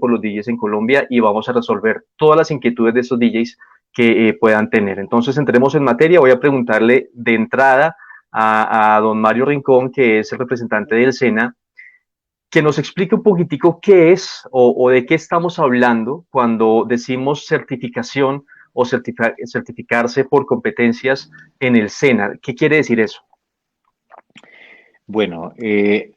por los DJs en Colombia y vamos a resolver todas las inquietudes de esos DJs que puedan tener. Entonces, entremos en materia. Voy a preguntarle de entrada a don Mario Rincón, que es el representante del SENA, que nos explique un poquitico qué es o de qué estamos hablando cuando decimos certificación o certificarse por competencias en el SENA. ¿Qué quiere decir eso? Bueno,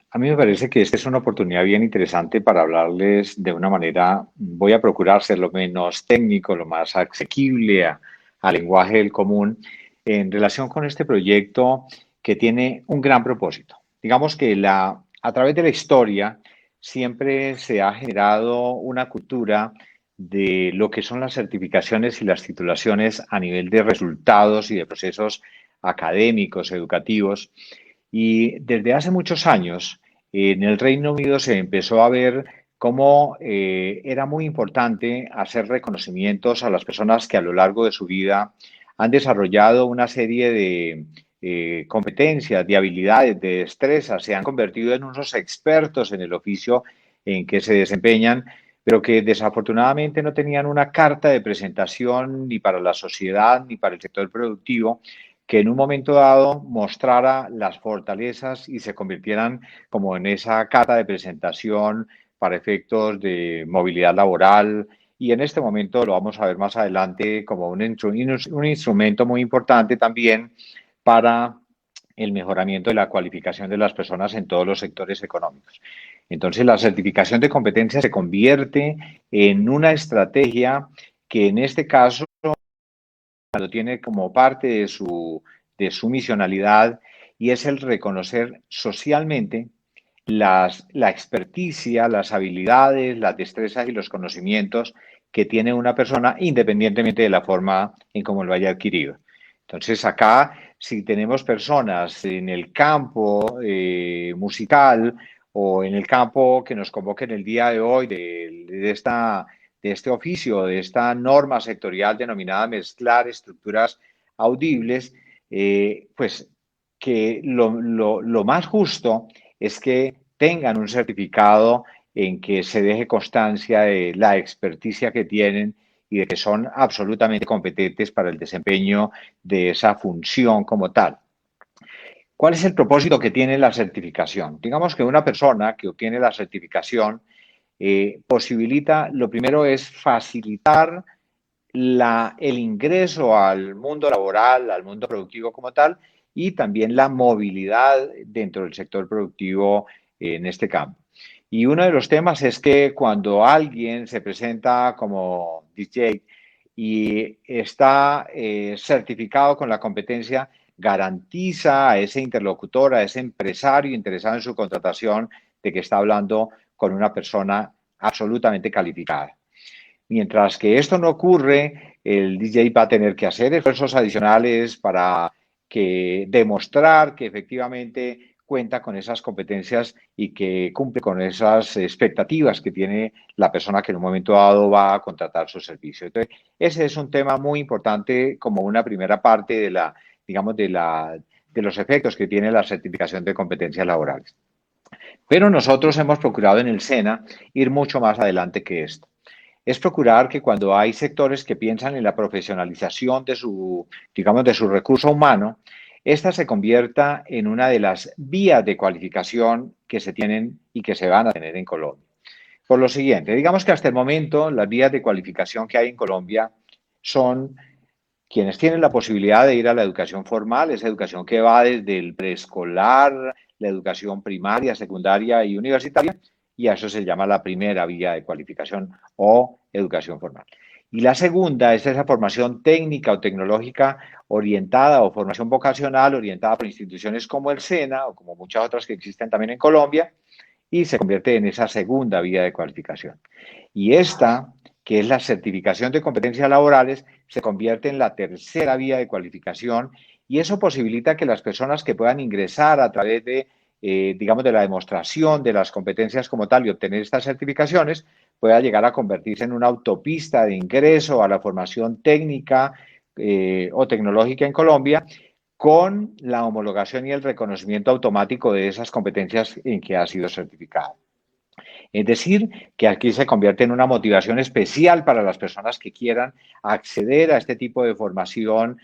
a mí me parece que esta es una oportunidad bien interesante para hablarles de una manera, voy a procurar ser lo menos técnico, lo más asequible al lenguaje del común, en relación con este proyecto que tiene un gran propósito. Digamos que a través de la historia siempre se ha generado una cultura de lo que son las certificaciones y las titulaciones a nivel de resultados y de procesos académicos, educativos. Y desde hace muchos años, en el Reino Unido se empezó a ver cómo era muy importante hacer reconocimientos a las personas que a lo largo de su vida han desarrollado una serie de competencias, de habilidades, de destrezas, se han convertido en unos expertos en el oficio en que se desempeñan, pero que desafortunadamente no tenían una carta de presentación ni para la sociedad ni para el sector productivo que en un momento dado mostrara las fortalezas y se convirtieran como en esa carta de presentación para efectos de movilidad laboral. Y en este momento lo vamos a ver más adelante como un instrumento muy importante también para el mejoramiento de la cualificación de las personas en todos los sectores económicos. Entonces, la certificación de competencia se convierte en una estrategia que en este caso lo tiene como parte de su misionalidad y es el reconocer socialmente la experticia, las habilidades, las destrezas y los conocimientos que tiene una persona independientemente de la forma en cómo lo haya adquirido. Entonces acá, si tenemos personas en el campo musical o en el campo que nos convoquen el día de hoy de este oficio, de esta norma sectorial denominada mezclar estructuras audibles, pues que lo más justo es que tengan un certificado en que se deje constancia de la experticia que tienen y de que son absolutamente competentes para el desempeño de esa función como tal. ¿Cuál es el propósito que tiene la certificación? Digamos que una persona que obtiene la certificación posibilita, lo primero es facilitar el ingreso al mundo laboral, al mundo productivo como tal, y también la movilidad dentro del sector productivo en este campo. Y uno de los temas es que cuando alguien se presenta como DJ y está certificado con la competencia, garantiza a ese interlocutor, a ese empresario interesado en su contratación, de que está hablando con una persona absolutamente calificada. Mientras que esto no ocurre, el DJ va a tener que hacer esfuerzos adicionales para demostrar que efectivamente cuenta con esas competencias y que cumple con esas expectativas que tiene la persona que en un momento dado va a contratar su servicio. Entonces, ese es un tema muy importante como una primera parte digamos, de los efectos que tiene la certificación de competencias laborales. Pero nosotros hemos procurado en el SENA ir mucho más adelante que esto. Es procurar que cuando hay sectores que piensan en la profesionalización digamos, de su recurso humano, esta se convierta en una de las vías de cualificación que se tienen y que se van a tener en Colombia. Por lo siguiente, digamos que hasta el momento las vías de cualificación que hay en Colombia son quienes tienen la posibilidad de ir a la educación formal, esa educación que va desde el preescolar, la educación primaria, secundaria y universitaria, y a eso se llama la primera vía de cualificación o educación formal. Y la segunda es esa formación técnica o tecnológica orientada o formación vocacional orientada por instituciones como el SENA o como muchas otras que existen también en Colombia y se convierte en esa segunda vía de cualificación. Y esta, que es la certificación de competencias laborales, se convierte en la tercera vía de cualificación y eso posibilita que las personas que puedan ingresar a través digamos, de la demostración de las competencias como tal y obtener estas certificaciones, pueda llegar a convertirse en una autopista de ingreso a la formación técnica o tecnológica en Colombia con la homologación y el reconocimiento automático de esas competencias en que ha sido certificado. Es decir, que aquí se convierte en una motivación especial para las personas que quieran acceder a este tipo de formación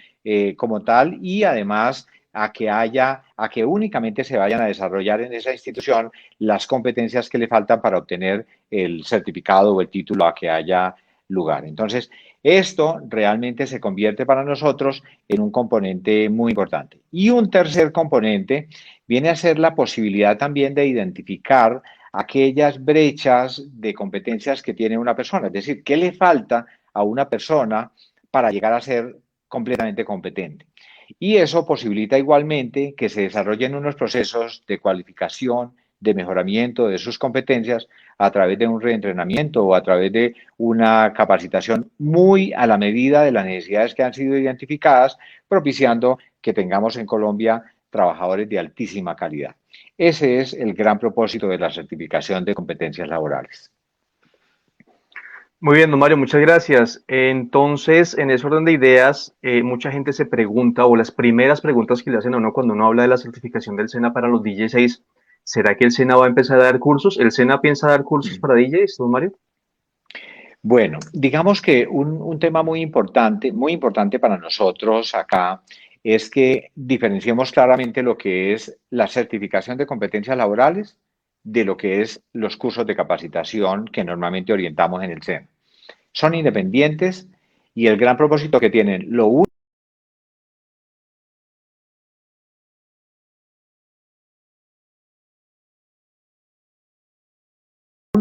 como tal y además a que únicamente se vayan a desarrollar en esa institución las competencias que le faltan para obtener el certificado o el título a que haya lugar. Entonces, esto realmente se convierte para nosotros en un componente muy importante. Y un tercer componente viene a ser la posibilidad también de identificar aquellas brechas de competencias que tiene una persona. Es decir, ¿qué le falta a una persona para llegar a ser completamente competente? Y eso posibilita igualmente que se desarrollen unos procesos de cualificación, de mejoramiento de sus competencias a través de un reentrenamiento o a través de una capacitación muy a la medida de las necesidades que han sido identificadas, propiciando que tengamos en Colombia trabajadores de altísima calidad. Ese es el gran propósito de la certificación de competencias laborales. Muy bien, don Mario, muchas gracias. Entonces, en ese orden de ideas, mucha gente se pregunta, o las primeras preguntas que le hacen a uno cuando uno habla de la certificación del SENA para los DJs es, ¿será que el SENA va a empezar a dar cursos? ¿El SENA piensa dar cursos para DJs, don Mario? Bueno, digamos que un tema muy importante para nosotros acá es que diferenciemos claramente lo que es la certificación de competencias laborales de lo que es los cursos de capacitación que normalmente orientamos en el SEM. Son independientes y el gran propósito que tienen, lo uno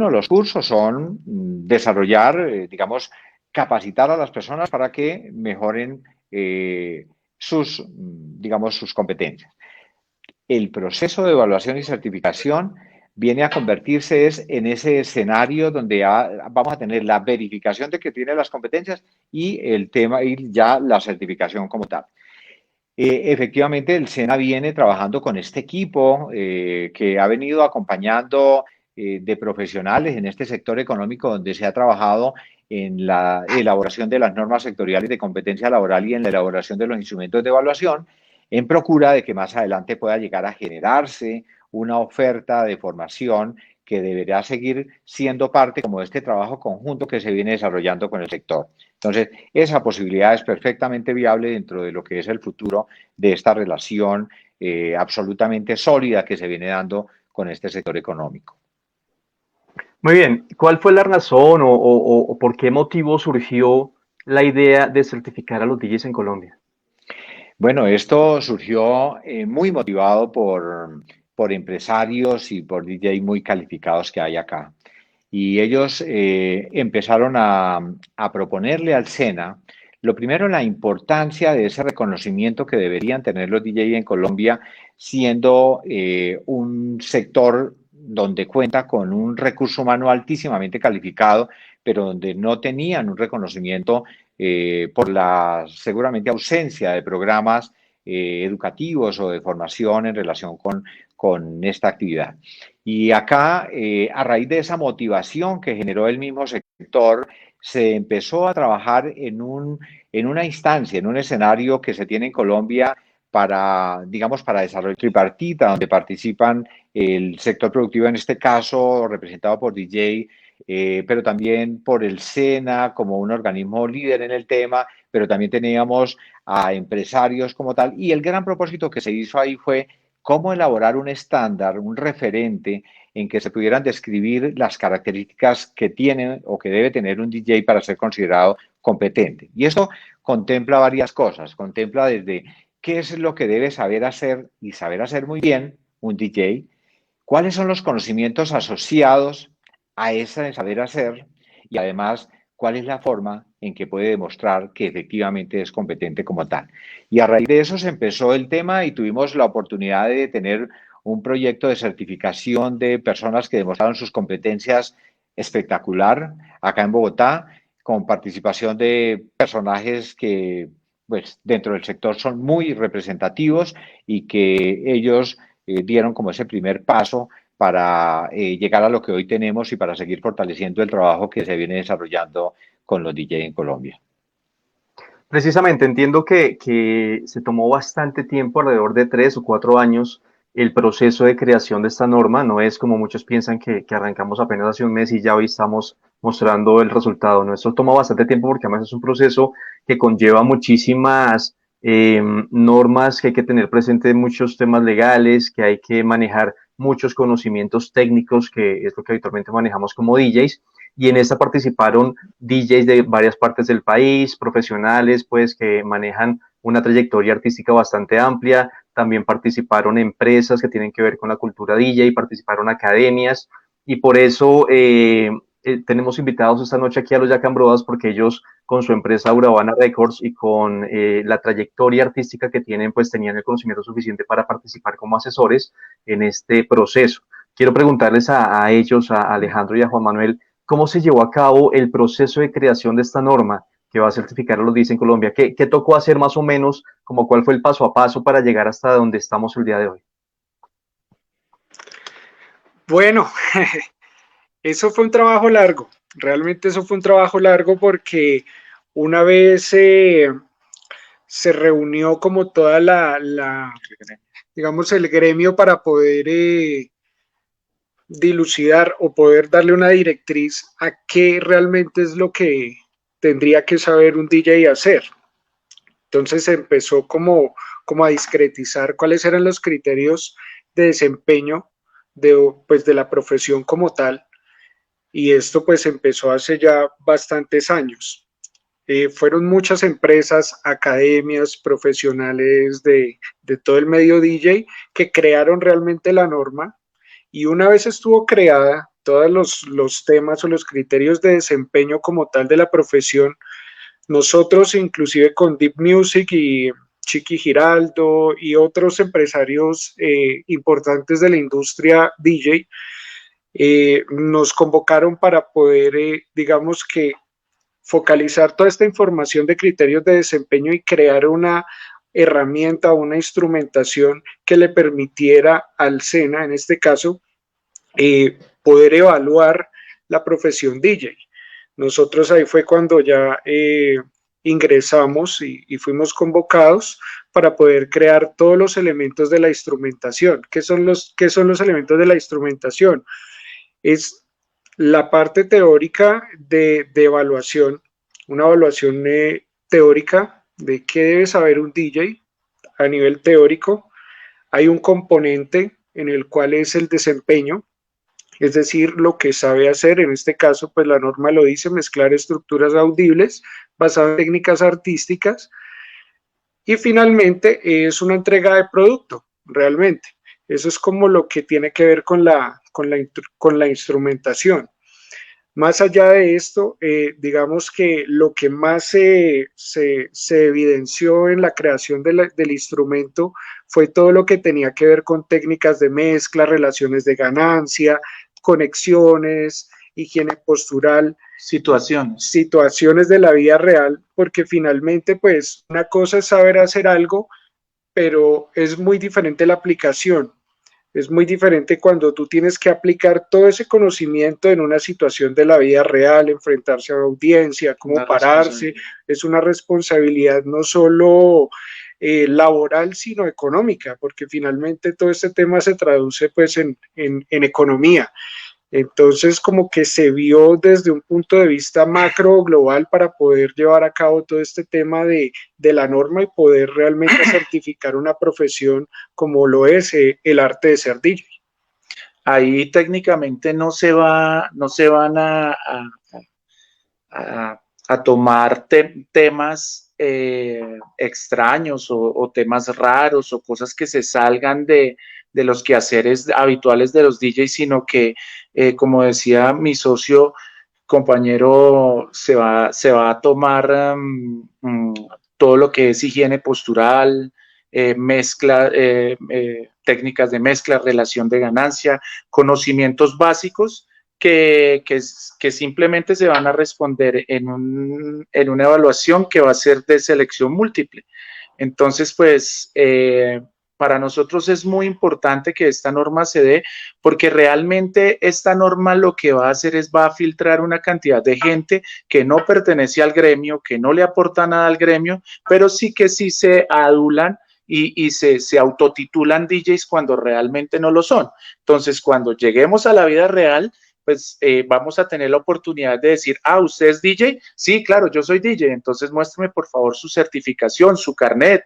de los cursos son desarrollar, digamos, capacitar a las personas para que mejoren digamos, sus competencias. El proceso de evaluación y certificación viene a convertirse en ese escenario donde vamos a tener la verificación de que tiene las competencias y el tema y ya la certificación como tal. Efectivamente, el SENA viene trabajando con este equipo que ha venido acompañando de profesionales en este sector económico donde se ha trabajado en la elaboración de las normas sectoriales de competencia laboral y en la elaboración de los instrumentos de evaluación, en procura de que más adelante pueda llegar a generarse una oferta de formación que deberá seguir siendo parte como de este trabajo conjunto que se viene desarrollando con el sector. Entonces, esa posibilidad es perfectamente viable dentro de lo que es el futuro de esta relación absolutamente sólida que se viene dando con este sector económico. Muy bien, ¿cuál fue la razón o por qué motivo surgió la idea de certificar a los DJs en Colombia? Bueno, esto surgió muy motivado por empresarios y por DJ muy calificados que hay acá. Y ellos empezaron a proponerle al SENA, lo primero, la importancia de ese reconocimiento que deberían tener los DJ en Colombia, siendo un sector donde cuenta con un recurso humano altísimamente calificado, pero donde no tenían un reconocimiento por la seguramente ausencia de programas educativos o de formación en relación con esta actividad. Y acá, a raíz de esa motivación que generó el mismo sector, se empezó a trabajar en una instancia, en un escenario que se tiene en Colombia para, digamos, para desarrollo tripartita, donde participan el sector productivo, en este caso representado por DJ, pero también por el SENA como un organismo líder en el tema, pero también teníamos a empresarios como tal. Y el gran propósito que se hizo ahí fue cómo elaborar un estándar, un referente en que se pudieran describir las características que tiene o que debe tener un DJ para ser considerado competente. Y esto contempla varias cosas, contempla desde qué es lo que debe saber hacer y saber hacer muy bien un DJ, cuáles son los conocimientos asociados a ese saber hacer y además cuál es la forma en que puede demostrar que efectivamente es competente como tal. Y a raíz de eso se empezó el tema y tuvimos la oportunidad de tener un proyecto de certificación de personas que demostraron sus competencias espectacular acá en Bogotá, con participación de personajes que pues, dentro del sector son muy representativos y que ellos dieron como ese primer paso para llegar a lo que hoy tenemos y para seguir fortaleciendo el trabajo que se viene desarrollando con los DJ en Colombia. Precisamente, entiendo que se tomó bastante tiempo, alrededor de 3 o 4 años, el proceso de creación de esta norma. No es como muchos piensan que arrancamos apenas hace un mes y ya hoy estamos mostrando el resultado. ¿No? Esto toma bastante tiempo porque además es un proceso que conlleva muchísimas normas, que hay que tener presente muchos temas legales, que hay que manejar muchos conocimientos técnicos, que es lo que habitualmente manejamos como DJs, y en esta participaron DJs de varias partes del país, profesionales pues que manejan una trayectoria artística bastante amplia, también participaron empresas que tienen que ver con la cultura DJ, participaron academias, y por eso tenemos invitados esta noche aquí a los Jack and Brothers, porque ellos con su empresa Urabana Records y con la trayectoria artística que tienen, pues tenían el conocimiento suficiente para participar como asesores en este proceso. Quiero preguntarles a ellos, a Alejandro y a Juan Manuel, ¿cómo se llevó a cabo el proceso de creación de esta norma que va a certificar a los DJs en Colombia? ¿Qué tocó hacer más o menos? Como ¿Cuál fue el paso a paso para llegar hasta donde estamos el día de hoy? Bueno, eso fue un trabajo largo, realmente eso fue un trabajo largo porque una vez se reunió como toda digamos, el gremio para poder dilucidar o poder darle una directriz a qué realmente es lo que tendría que saber un DJ hacer. Entonces se empezó como a discretizar cuáles eran los criterios de desempeño pues, de la profesión como tal, y esto pues empezó hace ya bastantes años. Fueron muchas empresas, academias, profesionales de todo el medio DJ que crearon realmente la norma, y una vez estuvo creada, todos los temas o los criterios de desempeño como tal de la profesión, nosotros inclusive con Deep Music y Chiqui Giraldo y otros empresarios importantes de la industria DJ, nos convocaron para poder, digamos que, focalizar toda esta información de criterios de desempeño y crear una herramienta, una instrumentación que le permitiera al SENA, en este caso, poder evaluar la profesión DJ. Nosotros ahí fue cuando ya ingresamos y fuimos convocados para poder crear todos los elementos de la instrumentación. ¿Qué son los elementos de la instrumentación? Es la parte teórica de evaluación, una evaluación teórica de qué debe saber un DJ a nivel teórico. Hay un componente en el cual es el desempeño, es decir, lo que sabe hacer. En este caso, pues la norma lo dice: mezclar estructuras audibles basadas en técnicas artísticas. Y finalmente es una entrega de producto, realmente. Eso es como lo que tiene que ver con la instrumentación. Más allá de esto, digamos que lo que más se evidenció en la creación del instrumento fue todo lo que tenía que ver con técnicas de mezcla, relaciones de ganancia, conexiones, higiene postural, situaciones de la vida real, porque finalmente, pues, una cosa es saber hacer algo, pero es muy diferente la aplicación. Es muy diferente cuando tú tienes que aplicar todo ese conocimiento en una situación de la vida real, enfrentarse a la audiencia, cómo pararse. Es una responsabilidad no solo laboral, sino económica, porque finalmente todo este tema se traduce pues en economía. Entonces, como que se vio desde un punto de vista macro global para poder llevar a cabo todo este tema de la norma y poder realmente certificar una profesión como lo es el arte de ser DJ. Ahí técnicamente no se van a tomar temas extraños o temas raros o cosas que se salgan de los quehaceres habituales de los DJs, sino que, como decía mi socio, compañero, se va a tomar todo lo que es higiene postural, mezcla, técnicas de mezcla, relación de ganancia, conocimientos básicos que simplemente se van a responder en una evaluación que va a ser de selección múltiple. Entonces, pues, para nosotros es muy importante que esta norma se dé, porque realmente esta norma lo que va a hacer es va a filtrar una cantidad de gente que no pertenece al gremio, que no le aporta nada al gremio, pero sí que sí se adulan y se autotitulan DJs cuando realmente no lo son. Entonces, cuando lleguemos a la vida real, pues vamos a tener la oportunidad de decir, ¿usted es DJ? Sí, claro, yo soy DJ, entonces muéstrame por favor su certificación, su carnet,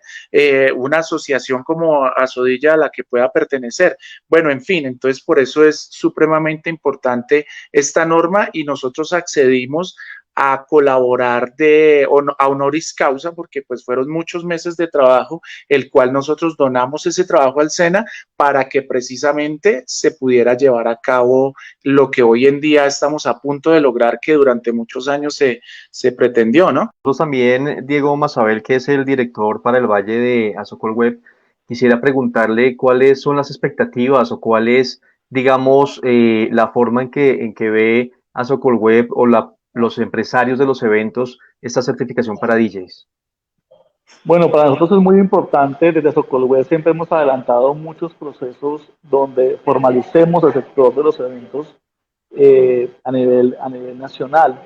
una asociación como Asodilla a la que pueda pertenecer. Bueno, en fin, entonces por eso es supremamente importante esta norma y nosotros accedimos a colaborar a honoris causa, porque pues fueron muchos meses de trabajo, el cual nosotros donamos ese trabajo al SENA para que precisamente se pudiera llevar a cabo lo que hoy en día estamos a punto de lograr, que durante muchos años se pretendió, ¿no? Nosotros también, Diego Mazabel, que es el director para el Valle de Azocolweb, quisiera preguntarle cuáles son las expectativas o cuál es, digamos, la forma en que ve Azocolweb o los empresarios de los eventos esta certificación para DJs. Bueno, para nosotros es muy importante. Desde Azocolweb siempre hemos adelantado muchos procesos donde formalicemos el sector de los eventos a nivel nacional.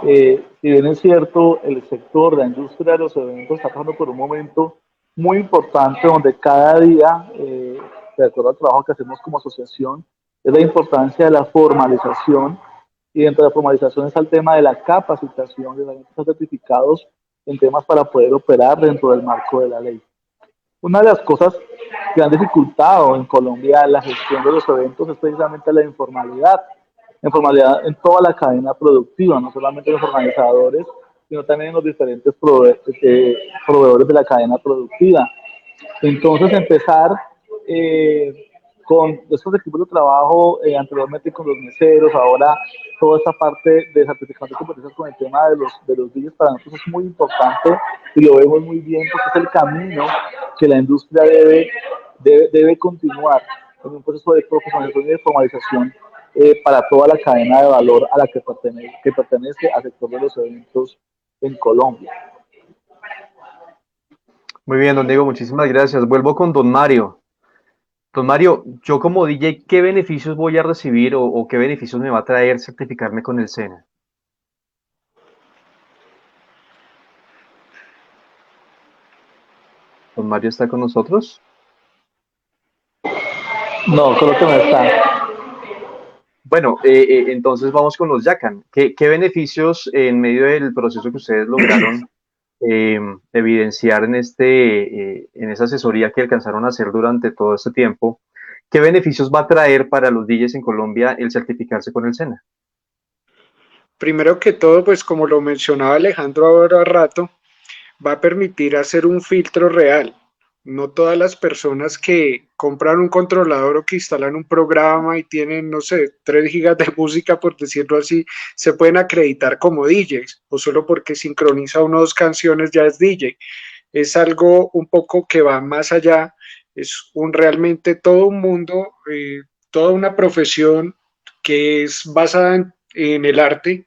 Si bien es cierto, el sector, la industria de los eventos está pasando por un momento muy importante donde cada día, de acuerdo al trabajo que hacemos como asociación, es la importancia de la formalización, y dentro de la formalización está el tema de la capacitación de los certificados en temas para poder operar dentro del marco de la ley. Una de las cosas que han dificultado en Colombia la gestión de los eventos es precisamente la informalidad en toda la cadena productiva, no solamente en los organizadores, sino también en los diferentes proveedores de la cadena productiva. Entonces, empezar con estos equipos de trabajo, anteriormente con los meseros, ahora toda esta parte de certificación de competencias con el tema de los DJs, para nosotros es muy importante y lo vemos muy bien porque es el camino que la industria debe continuar en un proceso de profesionalización y de formalización para toda la cadena de valor a la que pertenece al sector de los eventos en Colombia. Muy bien, don Diego, muchísimas gracias. Vuelvo con don Mario. Don Mario, yo como DJ, ¿qué beneficios voy a recibir o qué beneficios me va a traer certificarme con el SENA? ¿Don Mario está con nosotros? No, creo que no está. Bueno, entonces vamos con los YACAN. ¿Qué beneficios en medio del proceso que ustedes lograron evidenciar en esa asesoría que alcanzaron a hacer durante todo este tiempo? ¿Qué beneficios va a traer para los DJs en Colombia el certificarse con el SENA? Primero que todo, pues como lo mencionaba Alejandro ahora rato, va a permitir hacer un filtro real. No todas las personas que compran un controlador o que instalan un programa y tienen, no sé, 3 gigas de música, por decirlo así, se pueden acreditar como DJs, o solo porque sincroniza 1 o 2 canciones ya es DJ. Es algo un poco que va más allá, es realmente todo un mundo, toda una profesión que es basada en el arte,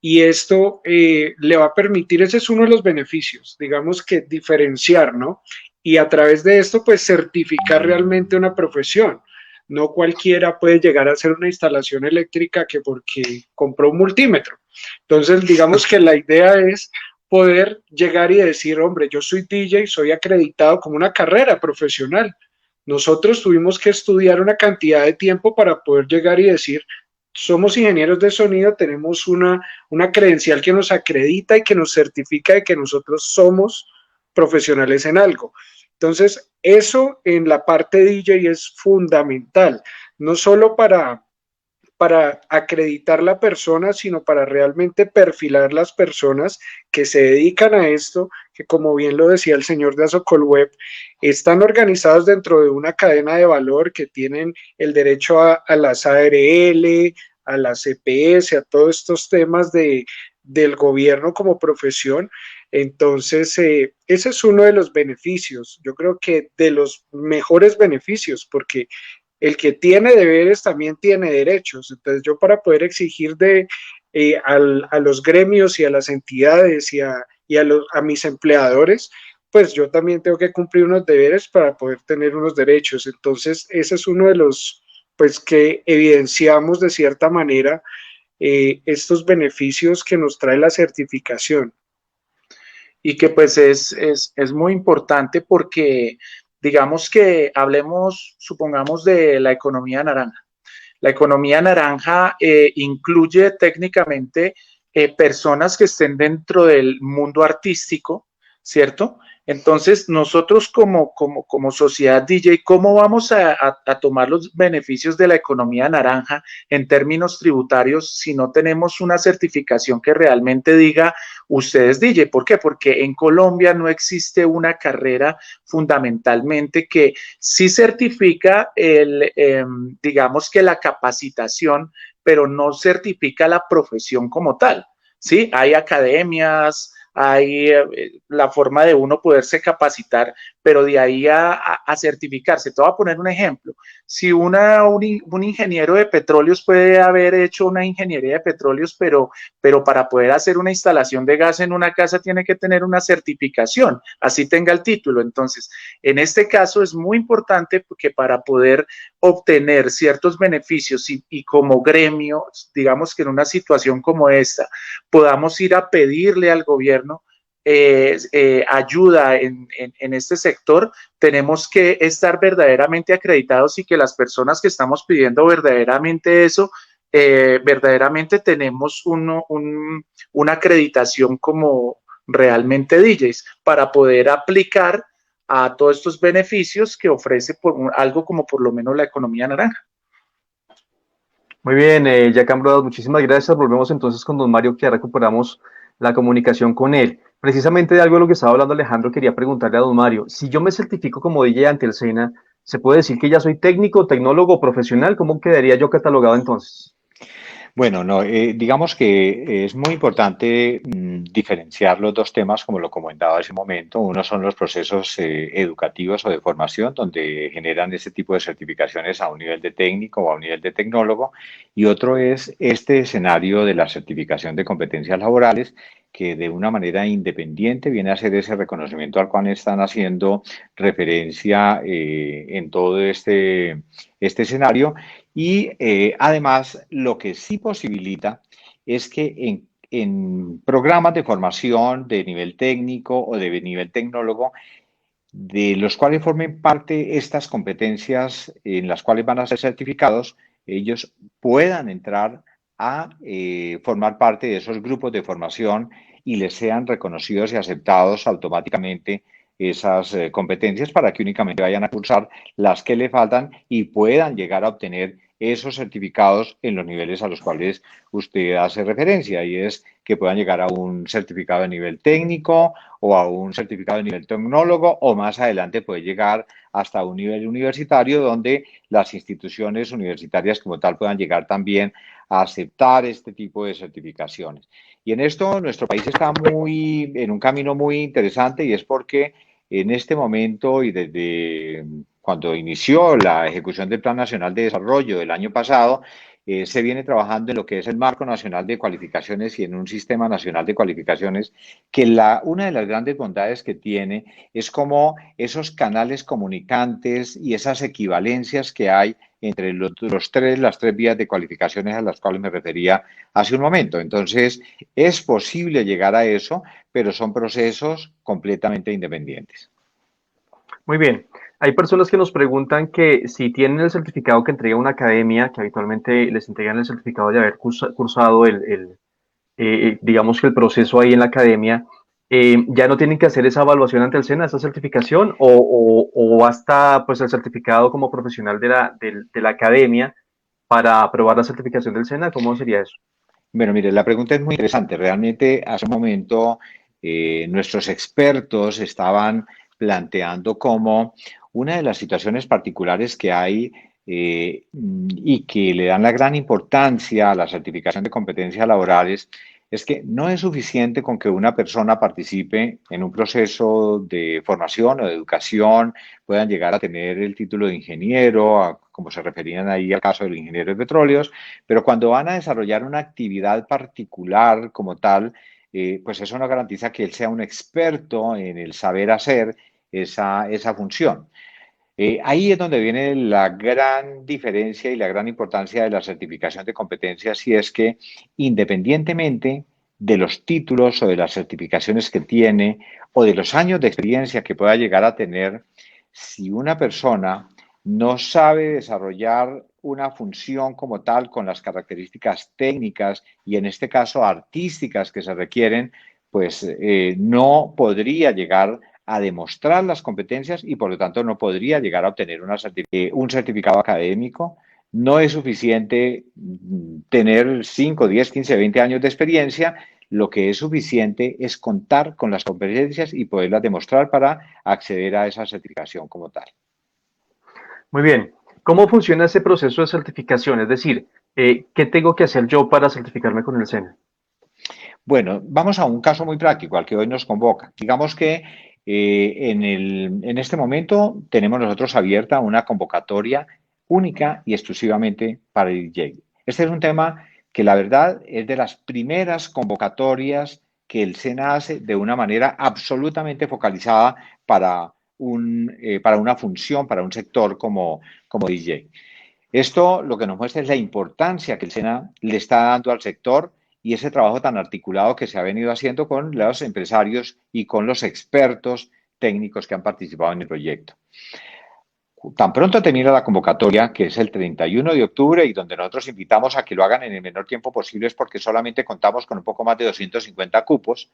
y esto le va a permitir, ese es uno de los beneficios, digamos que diferenciar, ¿no? Y a través de esto, pues certificar realmente una profesión. No cualquiera puede llegar a hacer una instalación eléctrica que porque compró un multímetro. Entonces, digamos que la idea es poder llegar y decir, hombre, yo soy DJ, soy acreditado como una carrera profesional. Nosotros tuvimos que estudiar una cantidad de tiempo para poder llegar y decir, somos ingenieros de sonido, tenemos una credencial que nos acredita y que nos certifica de que nosotros somos profesionales en algo. Entonces, eso en la parte DJ es fundamental, no solo para acreditar la persona, sino para realmente perfilar las personas que se dedican a esto, que como bien lo decía el señor de Azocolweb, están organizados dentro de una cadena de valor que tienen el derecho a las ARL, a las CPS, a todos estos temas del gobierno como profesión. Entonces, ese es uno de los beneficios, yo creo que de los mejores beneficios, porque el que tiene deberes también tiene derechos. Entonces, yo para poder exigir a los gremios y a las entidades y a mis empleadores, pues yo también tengo que cumplir unos deberes para poder tener unos derechos. Entonces, ese es uno de los, pues, que evidenciamos de cierta manera estos beneficios que nos trae la certificación. y que pues es muy importante porque digamos que hablemos, supongamos, de la economía naranja. La economía naranja incluye técnicamente personas que estén dentro del mundo artístico, ¿cierto? Entonces, nosotros como sociedad DJ, ¿cómo vamos a tomar los beneficios de la economía naranja en términos tributarios si no tenemos una certificación que realmente diga usted es DJ? ¿Por qué? Porque en Colombia no existe una carrera fundamentalmente que sí certifica digamos que la capacitación, pero no certifica la profesión como tal. Sí, hay academias, hay la forma de uno poderse capacitar, pero de ahí a certificarse. Te voy a poner un ejemplo. Si un ingeniero de petróleos puede haber hecho una ingeniería de petróleos, pero para poder hacer una instalación de gas en una casa tiene que tener una certificación, así tenga el título. Entonces, en este caso es muy importante porque para poder obtener ciertos beneficios y como gremio, digamos que en una situación como esta, podamos ir a pedirle al gobierno ayuda en este sector, tenemos que estar verdaderamente acreditados y que las personas que estamos pidiendo verdaderamente eso, verdaderamente tenemos una acreditación como realmente DJs para poder aplicar a todos estos beneficios que ofrece algo como por lo menos la economía naranja. Muy bien, Jack Brothers, muchísimas gracias. Volvemos entonces con don Mario, que ya recuperamos la comunicación con él. Precisamente de algo de lo que estaba hablando Alejandro, quería preguntarle a don Mario, si yo me certifico como DJ ante el SENA, ¿se puede decir que ya soy técnico, tecnólogo, profesional? ¿Cómo quedaría yo catalogado entonces? Bueno, no, digamos que es muy importante diferenciar los dos temas, como lo comentaba hace un momento. Uno son los procesos educativos o de formación, donde generan ese tipo de certificaciones a un nivel de técnico o a un nivel de tecnólogo, y otro es este escenario de la certificación de competencias laborales, que de una manera independiente viene a ser ese reconocimiento al cual están haciendo referencia en todo este escenario. Y además, lo que sí posibilita es que en programas de formación de nivel técnico o de nivel tecnólogo, de los cuales formen parte estas competencias en las cuales van a ser certificados, ellos puedan entrar a formar parte de esos grupos de formación y les sean reconocidos y aceptados automáticamente esas competencias para que únicamente vayan a cursar las que le faltan y puedan llegar a obtener esos certificados en los niveles a los cuales usted hace referencia, y es que puedan llegar a un certificado de nivel técnico o a un certificado de nivel tecnólogo, o más adelante puede llegar hasta un nivel universitario donde las instituciones universitarias como tal puedan llegar también a aceptar este tipo de certificaciones. Y en esto nuestro país está en un camino muy interesante, y es porque en este momento y desde cuando inició la ejecución del Plan Nacional de Desarrollo del año pasado, se viene trabajando en lo que es el Marco Nacional de Cualificaciones y en un Sistema Nacional de Cualificaciones que una de las grandes bondades que tiene es como esos canales comunicantes y esas equivalencias que hay entre las tres vías de cualificaciones a las cuales me refería hace un momento. Entonces, es posible llegar a eso, pero son procesos completamente independientes. Muy bien. Hay personas que nos preguntan que si tienen el certificado que entrega una academia, que habitualmente les entregan el certificado de haber cursado digamos que el proceso ahí en la academia, ya no tienen que hacer esa evaluación ante el SENA, esa certificación, o basta pues el certificado como profesional de la academia para aprobar la certificación del SENA. ¿Cómo sería eso? Bueno, mire, la pregunta es muy interesante. Realmente hace un momento nuestros expertos estaban planteando como una de las situaciones particulares que hay y que le dan la gran importancia a la certificación de competencias laborales es que no es suficiente con que una persona participe en un proceso de formación o de educación, puedan llegar a tener el título de ingeniero, como se referían ahí al caso del ingeniero de petróleos, pero cuando van a desarrollar una actividad particular como tal, pues eso no garantiza que él sea un experto en el saber hacer esa función. Ahí es donde viene la gran diferencia y la gran importancia de la certificación de competencias, y es que independientemente de los títulos o de las certificaciones que tiene o de los años de experiencia que pueda llegar a tener, si una persona no sabe desarrollar una función como tal con las características técnicas y en este caso artísticas que se requieren, pues no podría llegar a demostrar las competencias y por lo tanto no podría llegar a obtener un certificado académico. No es suficiente tener 5, 10, 15, 20 años de experiencia. Lo que es suficiente es contar con las competencias y poderlas demostrar para acceder a esa certificación como tal. Muy bien. ¿Cómo funciona ese proceso de certificación? Es decir, ¿qué tengo que hacer yo para certificarme con el SENA? Bueno, vamos a un caso muy práctico al que hoy nos convoca. Digamos que en este momento tenemos nosotros abierta una convocatoria única y exclusivamente para el DJ. Este es un tema que la verdad es de las primeras convocatorias que el SENA hace de una manera absolutamente focalizada para una función, para un sector como DJ. Esto lo que nos muestra es la importancia que el SENA le está dando al sector y ese trabajo tan articulado que se ha venido haciendo con los empresarios y con los expertos técnicos que han participado en el proyecto. Tan pronto termina la convocatoria, que es el 31 de octubre y donde nosotros invitamos a que lo hagan en el menor tiempo posible, es porque solamente contamos con un poco más de 250 cupos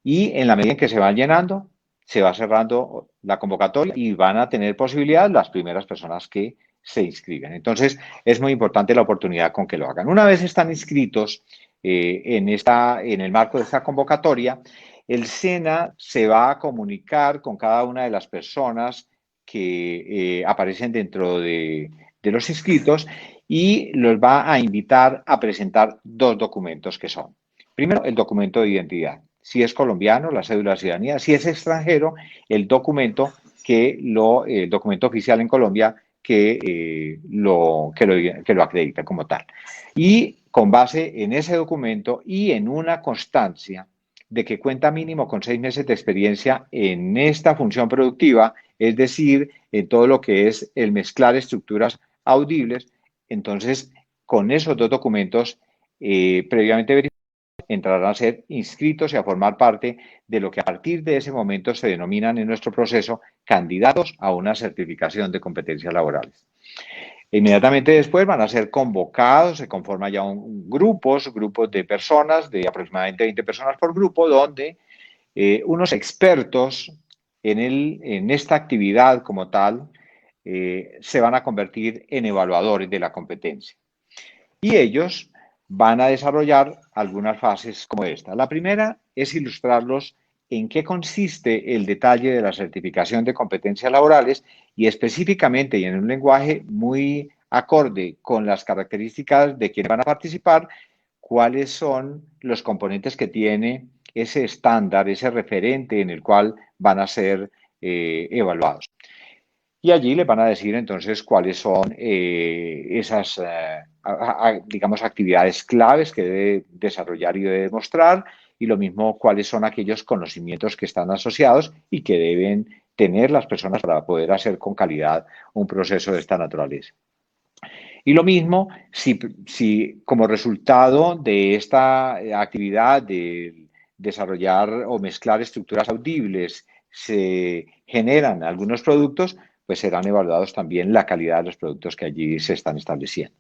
y en la medida en que se van llenando, se va cerrando la convocatoria y van a tener posibilidad las primeras personas que se inscriben. Entonces, es muy importante la oportunidad con que lo hagan. Una vez están inscritos en el marco de esta convocatoria, el SENA se va a comunicar con cada una de las personas que aparecen dentro de los inscritos y los va a invitar a presentar 2 documentos que son, primero, el documento de identidad. Si es colombiano, la cédula de ciudadanía. Si es extranjero, el documento oficial en Colombia que lo acredita como tal. Y con base en ese documento y en una constancia de que cuenta mínimo con 6 meses de experiencia en esta función productiva, es decir, en todo lo que es el mezclar estructuras audibles, entonces con esos 2 documentos previamente verificados, entrarán a ser inscritos y a formar parte de lo que a partir de ese momento se denominan en nuestro proceso candidatos a una certificación de competencias laborales. Inmediatamente después van a ser convocados, se conforman ya grupos de personas, de aproximadamente 20 personas por grupo, donde unos expertos en esta actividad como tal se van a convertir en evaluadores de la competencia. Y ellos van a desarrollar algunas fases como esta. La primera es ilustrarlos en qué consiste el detalle de la certificación de competencias laborales y específicamente y en un lenguaje muy acorde con las características de quienes van a participar, cuáles son los componentes que tiene ese estándar, ese referente en el cual van a ser evaluados. Y allí les van a decir entonces cuáles son esas, digamos, actividades claves que debe desarrollar y debe demostrar, y lo mismo cuáles son aquellos conocimientos que están asociados y que deben tener las personas para poder hacer con calidad un proceso de esta naturaleza. Y lo mismo si como resultado de esta actividad de desarrollar o mezclar estructuras audibles se generan algunos productos, pues serán evaluados también la calidad de los productos que allí se están estableciendo.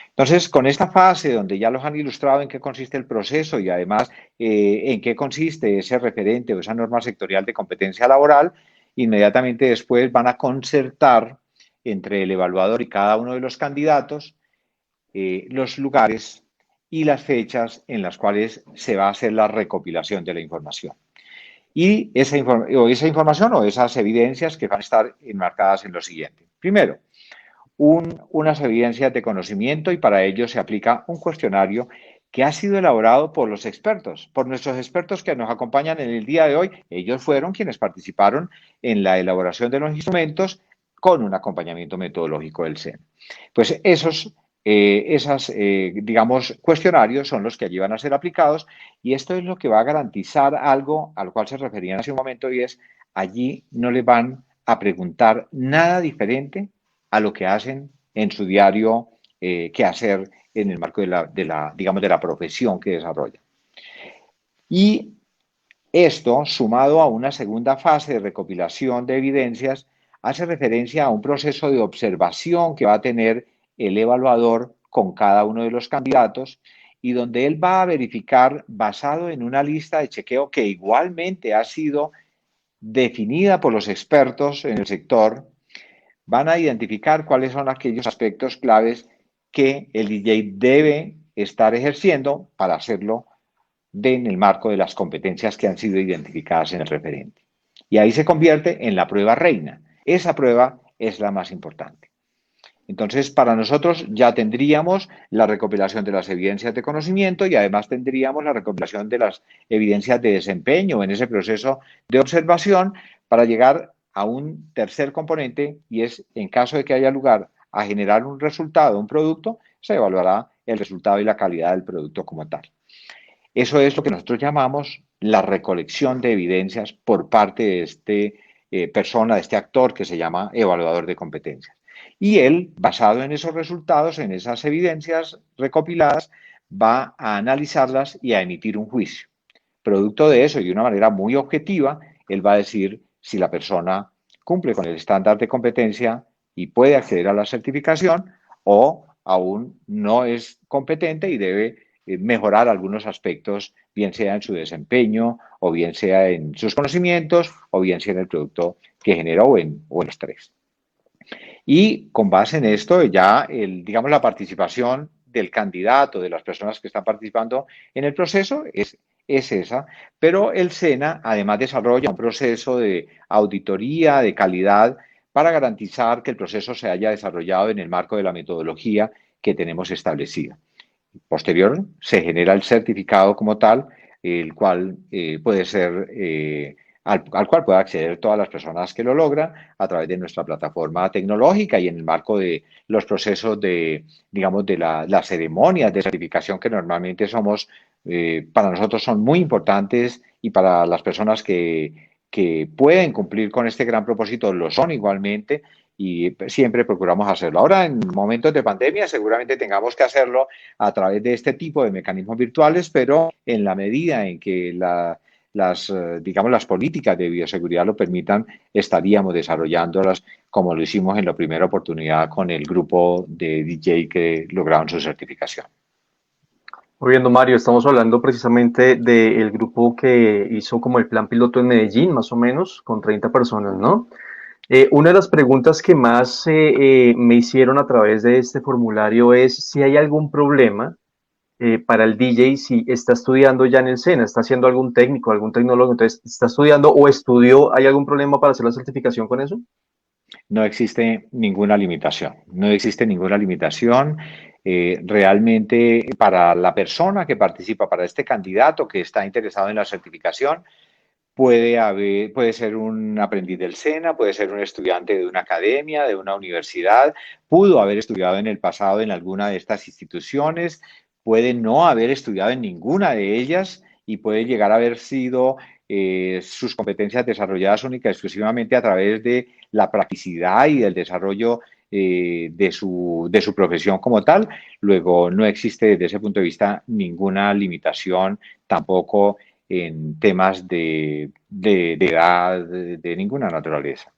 Entonces, con esta fase donde ya los han ilustrado en qué consiste el proceso y además en qué consiste ese referente o esa norma sectorial de competencia laboral, inmediatamente después van a concertar entre el evaluador y cada uno de los candidatos los lugares y las fechas en las cuales se va a hacer la recopilación de la información. Y esa información o esas evidencias que van a estar enmarcadas en lo siguiente. Primero, unas evidencias de conocimiento y para ello se aplica un cuestionario que ha sido elaborado por los expertos, por nuestros expertos que nos acompañan en el día de hoy. Ellos fueron quienes participaron en la elaboración de los instrumentos con un acompañamiento metodológico del SENA. Pues digamos, cuestionarios son los que allí van a ser aplicados y esto es lo que va a garantizar algo al cual se referían hace un momento y es allí no le van a preguntar nada diferente a lo que hacen en su diario quehacer en el marco de la profesión que desarrollan. Y esto, sumado a una segunda fase de recopilación de evidencias, hace referencia a un proceso de observación que va a tener el evaluador con cada uno de los candidatos y donde él va a verificar, basado en una lista de chequeo que igualmente ha sido definida por los expertos en el sector, van a identificar cuáles son aquellos aspectos claves que el DJ debe estar ejerciendo para hacerlo en el marco de las competencias que han sido identificadas en el referente. Y ahí se convierte en la prueba reina. Esa prueba es la más importante. Entonces, para nosotros ya tendríamos la recopilación de las evidencias de conocimiento y además tendríamos la recopilación de las evidencias de desempeño en ese proceso de observación para llegar a un tercer componente y es, en caso de que haya lugar a generar un resultado, un producto, se evaluará el resultado y la calidad del producto como tal. Eso es lo que nosotros llamamos la recolección de evidencias por parte de de este actor que se llama evaluador de competencias. Y él, basado en esos resultados, en esas evidencias recopiladas, va a analizarlas y a emitir un juicio. Producto de eso y de una manera muy objetiva, él va a decir si la persona cumple con el estándar de competencia y puede acceder a la certificación o aún no es competente y debe mejorar algunos aspectos, bien sea en su desempeño o bien sea en sus conocimientos o bien sea en el producto que generó o en los tres. Y con base en esto, ya digamos, la participación del candidato, de las personas que están participando en el proceso, es esa. Pero el SENA además desarrolla un proceso de auditoría de calidad para garantizar que el proceso se haya desarrollado en el marco de la metodología que tenemos establecida. Posterior, se genera el certificado como tal, el cual puede ser al cual puede acceder todas las personas que lo logran a través de nuestra plataforma tecnológica y en el marco de los procesos de, digamos, de las ceremonias de certificación que normalmente para nosotros son muy importantes y para las personas que pueden cumplir con este gran propósito lo son igualmente y siempre procuramos hacerlo. Ahora, en momentos de pandemia, seguramente tengamos que hacerlo a través de este tipo de mecanismos virtuales, pero en la medida en que digamos, las políticas de bioseguridad lo permitan, estaríamos desarrollándolas como lo hicimos en la primera oportunidad con el grupo de DJ que lograron su certificación. Muy bien, don Mario, estamos hablando precisamente del grupo que hizo como el plan piloto en Medellín, más o menos, con 30 personas, ¿no? Una de las preguntas que más me hicieron a través de este formulario es si hay algún problema para el DJ si está estudiando ya en el SENA, está haciendo algún técnico, algún tecnólogo, entonces está estudiando o estudió, ¿hay algún problema para hacer la certificación con eso? No existe ninguna limitación, no existe ninguna limitación. Realmente para la persona que participa, para este candidato que está interesado en la certificación, puede ser un aprendiz del SENA, puede ser un estudiante de una academia, de una universidad, pudo haber estudiado en el pasado en alguna de estas instituciones, puede no haber estudiado en ninguna de ellas y puede llegar a haber sido sus competencias desarrolladas única y exclusivamente a través de la practicidad y del desarrollo de su profesión como tal. Luego, no existe desde ese punto de vista ninguna limitación, tampoco en temas de edad, de ninguna naturaleza.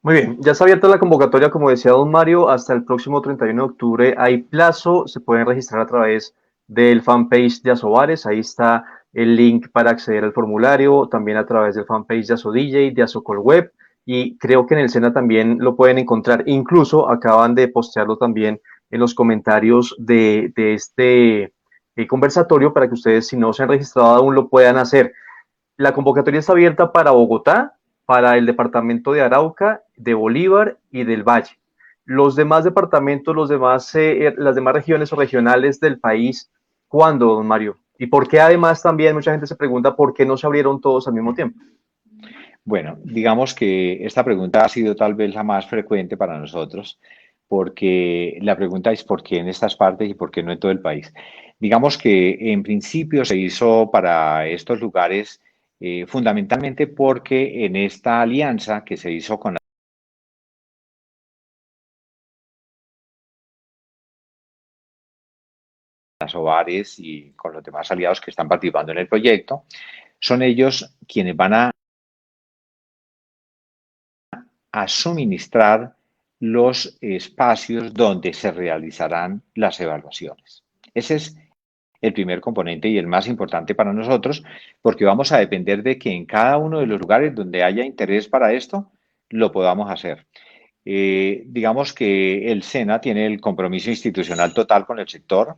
Muy bien, ya está abierta la convocatoria, como decía don Mario, hasta el próximo 31 de octubre hay plazo, se pueden registrar a través del fanpage de Asobares, ahí está el link para acceder al formulario, también a través del fanpage de AsoDJ, de Asocolweb, y creo que en el SENA también lo pueden encontrar, incluso acaban de postearlo también en los comentarios de este conversatorio para que ustedes, si no se han registrado aún, lo puedan hacer. La convocatoria está abierta para Bogotá, para el departamento de Arauca, de Bolívar y del Valle. Los demás departamentos, las demás regiones o regionales del país, ¿cuándo, don Mario? Y por qué además también mucha gente se pregunta por qué no se abrieron todos al mismo tiempo. Bueno, digamos que esta pregunta ha sido tal vez la más frecuente para nosotros, porque la pregunta es por qué en estas partes y por qué no en todo el país. Digamos que en principio se hizo para estos lugares fundamentalmente porque en esta alianza que se hizo con las hogares y con los demás aliados que están participando en el proyecto. Son ellos quienes van a suministrar los espacios donde se realizarán las evaluaciones. Ese es el primer componente y el más importante para nosotros, porque vamos a depender de que en cada uno de los lugares donde haya interés para esto, lo podamos hacer. Digamos que el SENA tiene el compromiso institucional total con el sector.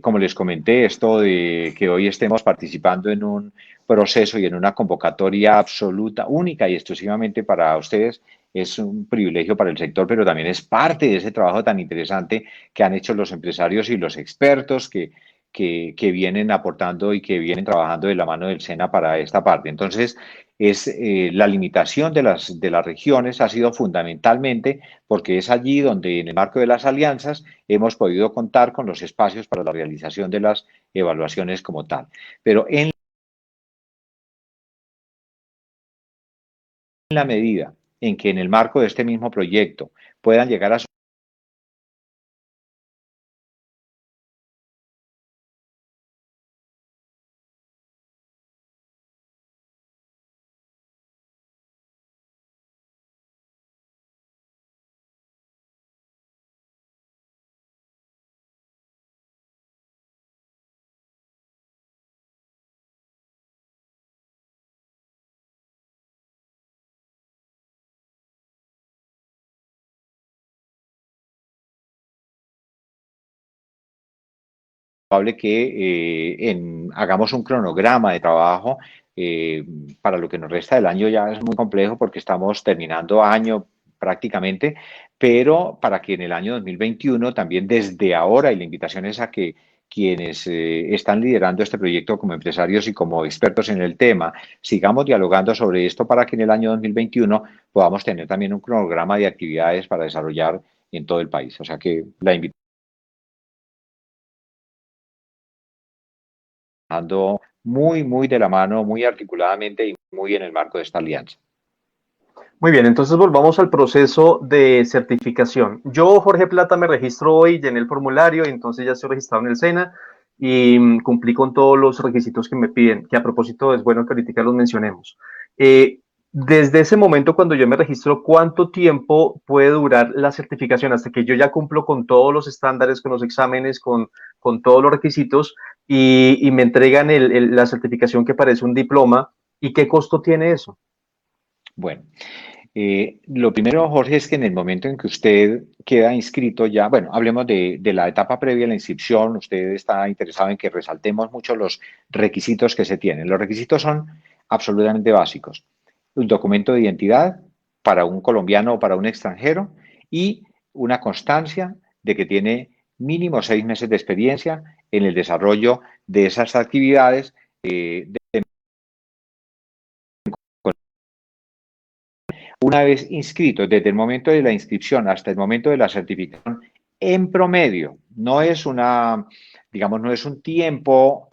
Como les comenté, esto de que hoy estemos participando en un proceso y en una convocatoria absoluta, única y exclusivamente para ustedes, es un privilegio para el sector, pero también es parte de ese trabajo tan interesante que han hecho los empresarios y los expertos que vienen aportando y que vienen trabajando de la mano del SENA para esta parte. Entonces, la limitación de las regiones ha sido fundamentalmente porque es allí donde en el marco de las alianzas hemos podido contar con los espacios para la realización de las evaluaciones como tal. Pero en la medida en que en el marco de este mismo proyecto puedan llegar a probable que hagamos un cronograma de trabajo para lo que nos resta del año. Ya es muy complejo porque estamos terminando año prácticamente, pero para que en el año 2021 también desde ahora, y la invitación es a que quienes están liderando este proyecto como empresarios y como expertos en el tema, sigamos dialogando sobre esto para que en el año 2021 podamos tener también un cronograma de actividades para desarrollar en todo el país. O sea que la invitación muy de la mano, muy articuladamente y muy en el marco de esta alianza. Muy bien, entonces volvamos al proceso de certificación. Yo, Jorge Plata, me registro hoy, llené el formulario, entonces ya estoy registrado en el SENA y cumplí con todos los requisitos que me piden, que a propósito es bueno que ahorita los mencionemos. Desde ese momento, cuando yo me registro, ¿cuánto tiempo puede durar la certificación hasta que yo ya cumplo con todos los estándares, con los exámenes, con todos los requisitos y me entregan la certificación que parece un diploma? ¿Y qué costo tiene eso? Bueno, lo primero, Jorge, es que en el momento en que usted queda inscrito ya, bueno, hablemos de la etapa previa a la inscripción. Usted está interesado en que resaltemos mucho los requisitos que se tienen. Los requisitos son absolutamente básicos. Un documento de identidad para un colombiano o para un extranjero y una constancia de que tiene mínimo 6 meses de experiencia en el desarrollo de esas actividades Una vez inscrito, desde el momento de la inscripción hasta el momento de la certificación, en promedio, no es digamos, no es un tiempo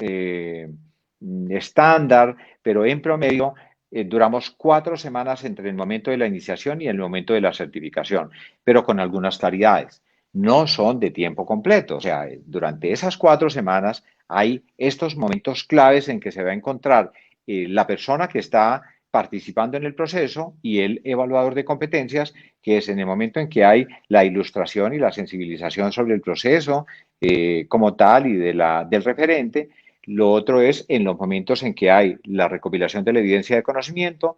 estándar, pero en promedio duramos 4 semanas entre el momento de la iniciación y el momento de la certificación, pero con algunas claridades. No son de tiempo completo, o sea, durante esas 4 semanas hay estos momentos claves en que se va a encontrar la persona que está participando en el proceso y el evaluador de competencias, que es en el momento en que hay la ilustración y la sensibilización sobre el proceso como tal y del referente. Lo otro es en los momentos en que hay la recopilación de la evidencia de conocimiento,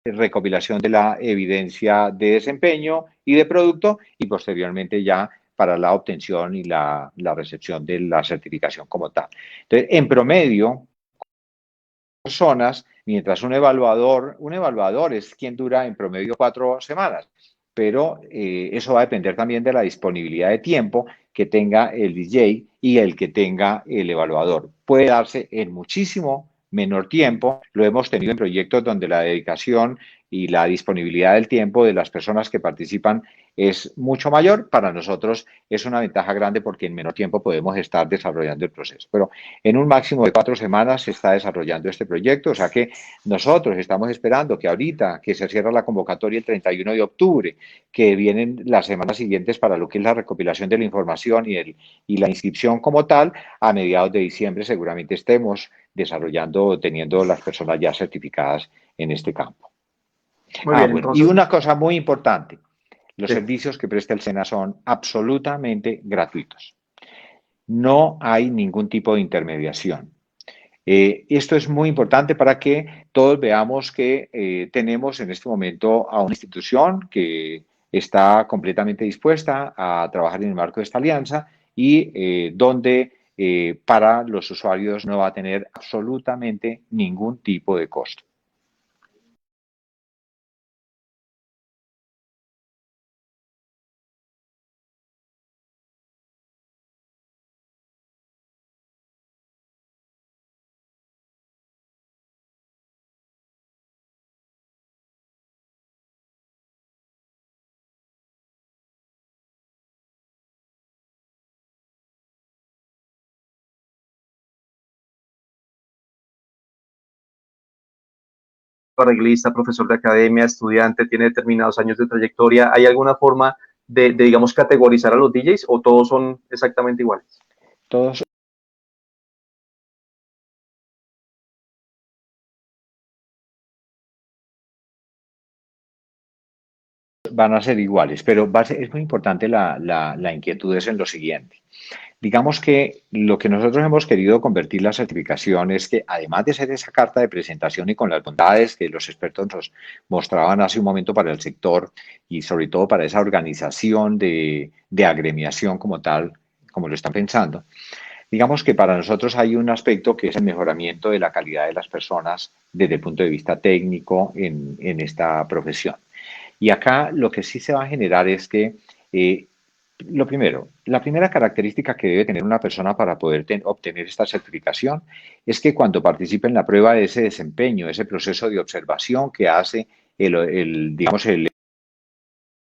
recopilación de la evidencia de desempeño y de producto y posteriormente ya para la obtención y la recepción de la certificación como tal. Entonces, en promedio, personas, mientras un evaluador es quien dura en promedio 4 semanas, pero eso va a depender también de la disponibilidad de tiempo que tenga el DJ y el que tenga el evaluador. Puede darse en muchísimo menor tiempo, lo hemos tenido en proyectos donde la dedicación y la disponibilidad del tiempo de las personas que participan es mucho mayor. Para nosotros es una ventaja grande porque en menor tiempo podemos estar desarrollando el proceso. Pero en un máximo de 4 semanas se está desarrollando este proyecto, o sea que nosotros estamos esperando que ahorita, que se cierra la convocatoria el 31 de octubre, que vienen las semanas siguientes para lo que es la recopilación de la información y la inscripción como tal, a mediados de diciembre seguramente estemos desarrollando, teniendo las personas ya certificadas en este campo. Muy bien, Bueno, entonces, y una cosa muy importante, los sí. servicios que presta el SENA son absolutamente gratuitos. No hay ningún tipo de intermediación. Esto es muy importante para que todos veamos que tenemos en este momento a una institución que está completamente dispuesta a trabajar en el marco de esta alianza y donde para los usuarios no va a tener absolutamente ningún tipo de costo. Arreglista, profesor de academia, estudiante, tiene determinados años de trayectoria. ¿Hay alguna forma digamos, categorizar a los DJs o todos son exactamente iguales? Todos van a ser iguales, pero es muy importante la inquietud es en lo siguiente. Digamos que lo que nosotros hemos querido convertir la certificación es que, además de ser esa carta de presentación y con las bondades que los expertos nos mostraban hace un momento para el sector y sobre todo para esa organización de agremiación como tal, como lo están pensando, digamos que para nosotros hay un aspecto que es el mejoramiento de la calidad de las personas desde el punto de vista técnico en esta profesión. Y acá lo que sí se va a generar es que lo primero, la primera característica que debe tener una persona para poder obtener esta certificación es que cuando participe en la prueba de ese desempeño, ese proceso de observación que hace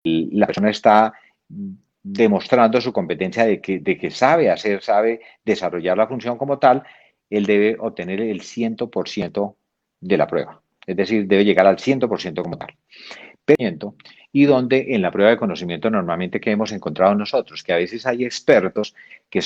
la persona está demostrando su competencia de que sabe hacer, sabe desarrollar la función como tal, él debe obtener el 100% de la prueba. Es decir, debe llegar al 100% como tal. Y donde en la prueba de conocimiento normalmente que hemos encontrado nosotros, que a veces hay expertos que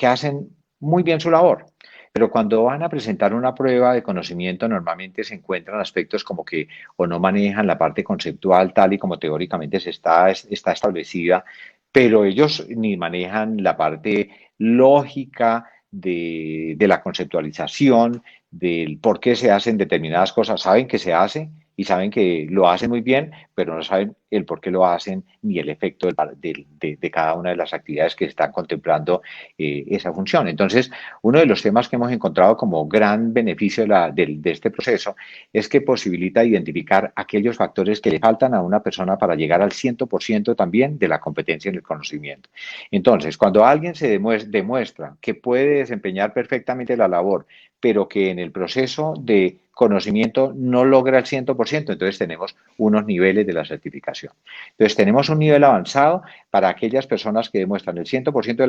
hacen muy bien su labor, pero cuando van a presentar una prueba de conocimiento normalmente se encuentran aspectos como que o no manejan la parte conceptual tal y como teóricamente está establecida, pero ellos ni manejan la parte lógica de la conceptualización, del por qué se hacen determinadas cosas. Saben que se hace y saben que lo hacen muy bien, pero no saben el por qué lo hacen ni el efecto de cada una de las actividades que están contemplando esa función. Entonces, uno de los temas que hemos encontrado como gran beneficio de este proceso es que posibilita identificar aquellos factores que le faltan a una persona para llegar al 100% también de la competencia en el conocimiento. Entonces, cuando alguien se demuestra que puede desempeñar perfectamente la labor, pero que en el proceso de conocimiento no logra el 100%, entonces tenemos unos niveles de la certificación. Entonces tenemos un nivel avanzado para aquellas personas que demuestran el 100% de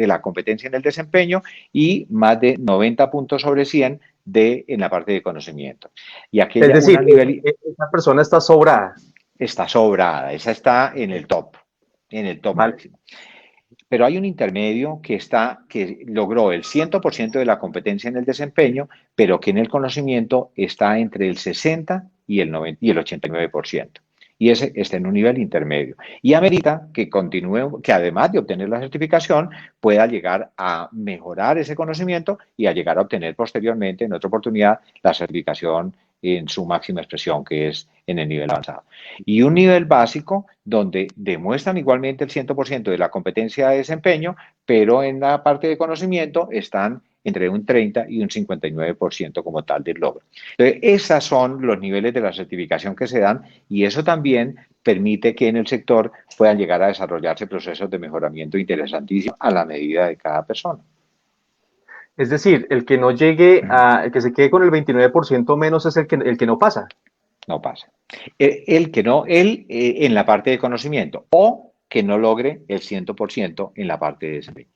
la competencia en el desempeño y más de 90 puntos sobre 100 en la parte de conocimiento. Y Es decir, esa persona está sobrada. Está sobrada, esa está en el top Vale. máximo. Pero hay un intermedio que logró el 100% de la competencia en el desempeño, pero que en el conocimiento está entre el 60 y el 89%. Y ese está en un nivel intermedio. Y amerita que continúe, que además de obtener la certificación, pueda llegar a mejorar ese conocimiento y a llegar a obtener posteriormente, en otra oportunidad, la certificación en su máxima expresión, que es en el nivel avanzado. Y un nivel básico donde demuestran igualmente el 100% de la competencia de desempeño, pero en la parte de conocimiento están entre un 30 y un 59% como tal del logro. Entonces, esos son los niveles de la certificación que se dan y eso también permite que en el sector puedan llegar a desarrollarse procesos de mejoramiento interesantísimos a la medida de cada persona. Es decir, el que no llegue el que se quede con el 29% menos es el que no pasa. no pasa. Él en la parte de conocimiento o que no logre el 100% en la parte de desempeño.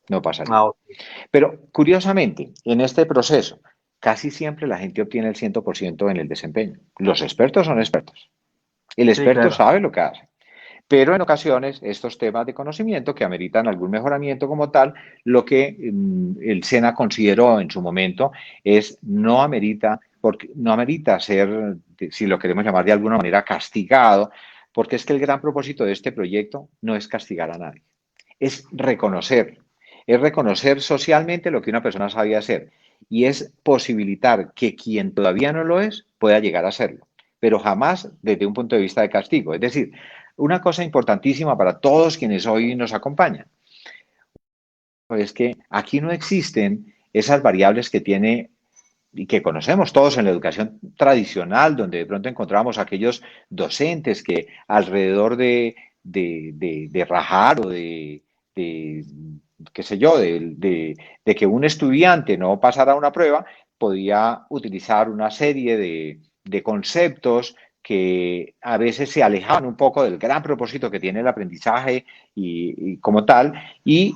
No pasaría. Ah, ok. Pero curiosamente, en este proceso, casi siempre la gente obtiene el 100% en el desempeño. Los expertos son expertos. El Sí, experto claro. sabe lo que hace. Pero en ocasiones estos temas de conocimiento que ameritan algún mejoramiento como tal, lo que el SENA consideró en su momento es no amerita ser, si lo queremos llamar de alguna manera, castigado, porque es que el gran propósito de este proyecto no es castigar a nadie, es reconocer socialmente lo que una persona sabe hacer y es posibilitar que quien todavía no lo es pueda llegar a serlo, pero jamás desde un punto de vista de castigo. Es decir, una cosa importantísima para todos quienes hoy nos acompañan es que aquí no existen esas variables que tiene y que conocemos todos en la educación tradicional, donde de pronto encontramos aquellos docentes que alrededor de rajar o de qué sé yo, de que un estudiante no pasara una prueba, podía utilizar una serie de conceptos que a veces se alejaban un poco del gran propósito que tiene el aprendizaje y como tal, y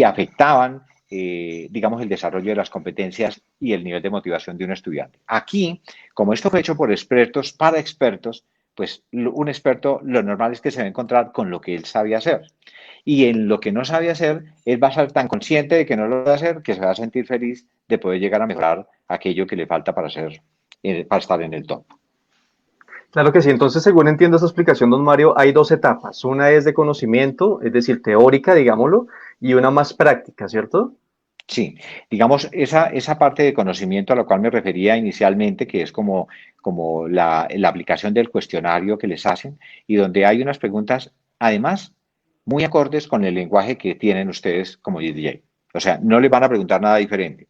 afectaban digamos, el desarrollo de las competencias y el nivel de motivación de un estudiante. Aquí, como esto fue hecho por expertos para expertos, pues un experto lo normal es que se va a encontrar con lo que él sabe hacer. Y en lo que no sabe hacer, él va a ser tan consciente de que no lo va a hacer que se va a sentir feliz de poder llegar a mejorar aquello que le falta para estar en el top. Claro que sí. Entonces, según entiendo esa explicación, don Mario, hay dos etapas. Una es de conocimiento, es decir, teórica, digámoslo, y una más práctica, ¿cierto? Sí, digamos, esa parte de conocimiento a la cual me refería inicialmente, que es como la aplicación del cuestionario que les hacen y donde hay unas preguntas, además, muy acordes con el lenguaje que tienen ustedes como DJ. O sea, no les van a preguntar nada diferente.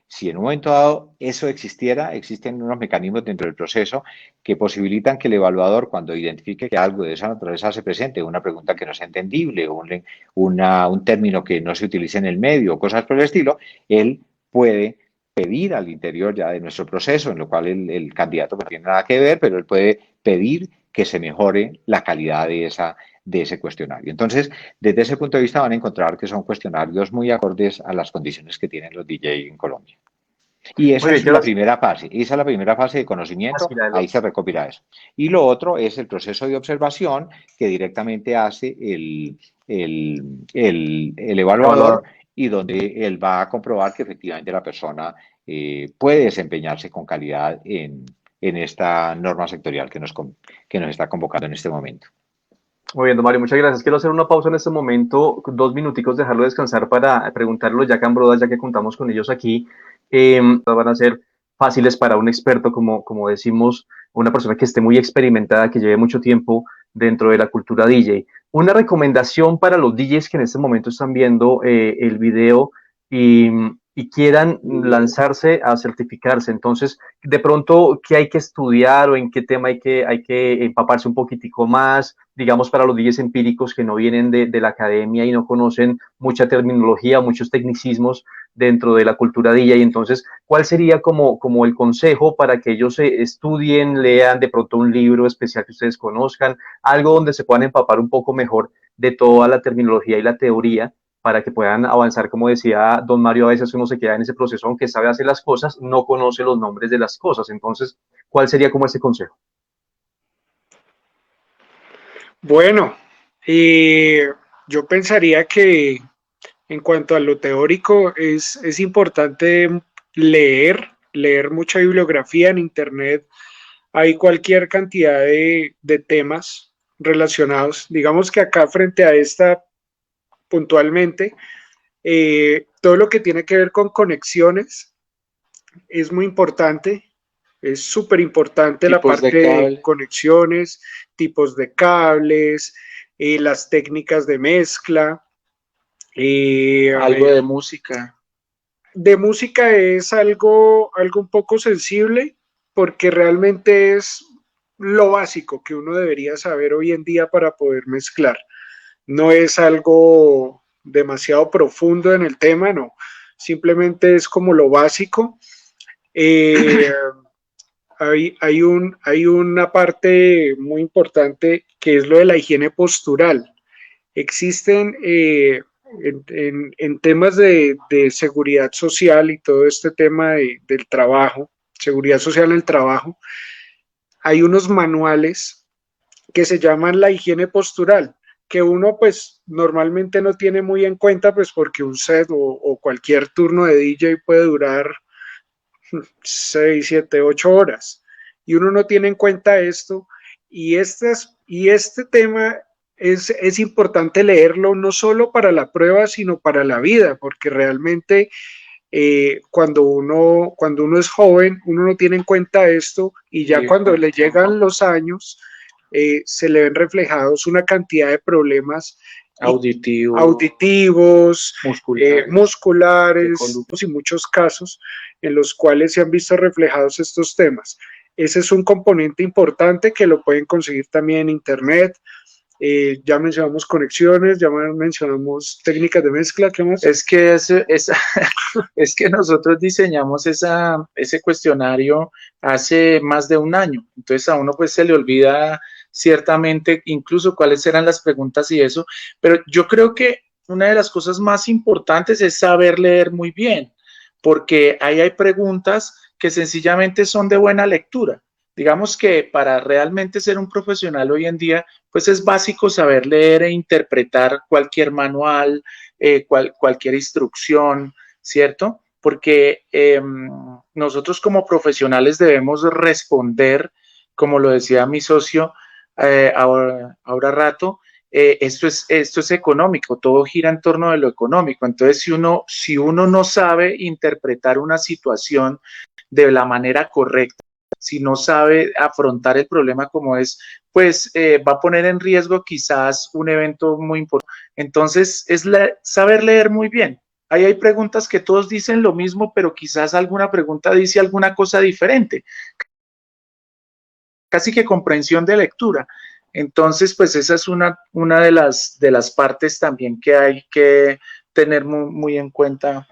Si en un momento dado eso existiera, existen unos mecanismos dentro del proceso que posibilitan que el evaluador, cuando identifique que algo de esa naturaleza se presente, una pregunta que no sea entendible, un término que no se utilice en el medio, o cosas por el estilo, él puede pedir al interior ya de nuestro proceso, en lo cual el candidato no tiene nada que ver, pero él puede pedir que se mejore la calidad de ese cuestionario. Entonces, desde ese punto de vista van a encontrar que son cuestionarios muy acordes a las condiciones que tienen los DJ en Colombia. Y Muy esa bien, es quiero la hacer primera fase, esa es la primera fase de conocimiento, así la del ahí otro. se recopila eso. Y lo otro es el proceso de observación que directamente hace el evaluador Evaluador. y donde él va a comprobar que efectivamente la persona puede desempeñarse con calidad en esta norma sectorial que nos está convocando en este momento. Muy bien, don Mario, muchas gracias. Quiero hacer una pausa en este momento, 2 minuticos, dejarlo descansar para preguntarle a los Jack and Brothers, ya que contamos con ellos aquí. Van a ser fáciles para un experto, como decimos, una persona que esté muy experimentada, que lleve mucho tiempo dentro de la cultura DJ. Una recomendación para los DJs que en este momento están viendo el video y, y quieran lanzarse a certificarse. Entonces, de pronto, ¿qué hay que estudiar o en qué tema hay que empaparse un poquitico más? Digamos, para los DJs empíricos que no vienen de la academia y no conocen mucha terminología, muchos tecnicismos dentro de la cultura DJ. Entonces, ¿cuál sería como el consejo para que ellos estudien, lean de pronto un libro especial que ustedes conozcan, algo donde se puedan empapar un poco mejor de toda la terminología y la teoría, para que puedan avanzar? Como decía don Mario, a veces uno se queda en ese proceso, aunque sabe hacer las cosas, no conoce los nombres de las cosas. Entonces, ¿cuál sería como ese consejo? Bueno, yo pensaría que en cuanto a lo teórico es importante leer mucha bibliografía en internet. Hay cualquier cantidad de temas relacionados. Digamos que acá frente a esta puntualmente, todo lo que tiene que ver con conexiones es muy importante. Es súper importante la Tipos de parte de cable, conexiones, tipos de cables, las técnicas de mezcla. A algo ver, de música. de música es algo un poco sensible porque realmente es lo básico que uno debería saber hoy en día para poder mezclar. No es algo demasiado profundo en el tema, no. Simplemente es como lo básico. Eh, hay una parte muy importante que es lo de la higiene postural. Existen en temas de seguridad social y todo este tema del trabajo, seguridad social en el trabajo, hay unos manuales que se llaman la higiene postural, que uno pues normalmente no tiene muy en cuenta, pues porque un set o cualquier turno de DJ puede durar 6, 7, 8 horas y uno no tiene en cuenta esto y este tema es importante leerlo no solo para la prueba, sino para la vida, porque realmente cuando uno es joven, uno no tiene en cuenta esto y ya cuando le llegan los años, se le ven reflejados una cantidad de problemas auditivos, musculares y muchos casos en los cuales se han visto reflejados estos temas. Ese es un componente importante que lo pueden conseguir también en internet. Ya mencionamos conexiones, ya mencionamos técnicas de mezcla, ¿qué más? Es que, es que nosotros diseñamos ese cuestionario hace más de un año, entonces a uno pues se le olvida ciertamente incluso cuáles eran las preguntas y eso, pero yo creo que una de las cosas más importantes es saber leer muy bien, porque ahí hay preguntas que sencillamente son de buena lectura. Digamos que para realmente ser un profesional hoy en día, pues es básico saber leer e interpretar cualquier manual, cualquier instrucción, ¿cierto? Porque nosotros como profesionales debemos responder, como lo decía mi socio ahora rato, esto es económico, todo gira en torno de lo económico. Entonces, si uno no sabe interpretar una situación de la manera correcta, si no sabe afrontar el problema como es, pues va a poner en riesgo quizás un evento muy importante. Entonces, saber leer muy bien. Ahí hay preguntas que todos dicen lo mismo, pero quizás alguna pregunta dice alguna cosa diferente. Casi que comprensión de lectura. Entonces, pues esa es una de las partes también que hay que tener muy en cuenta.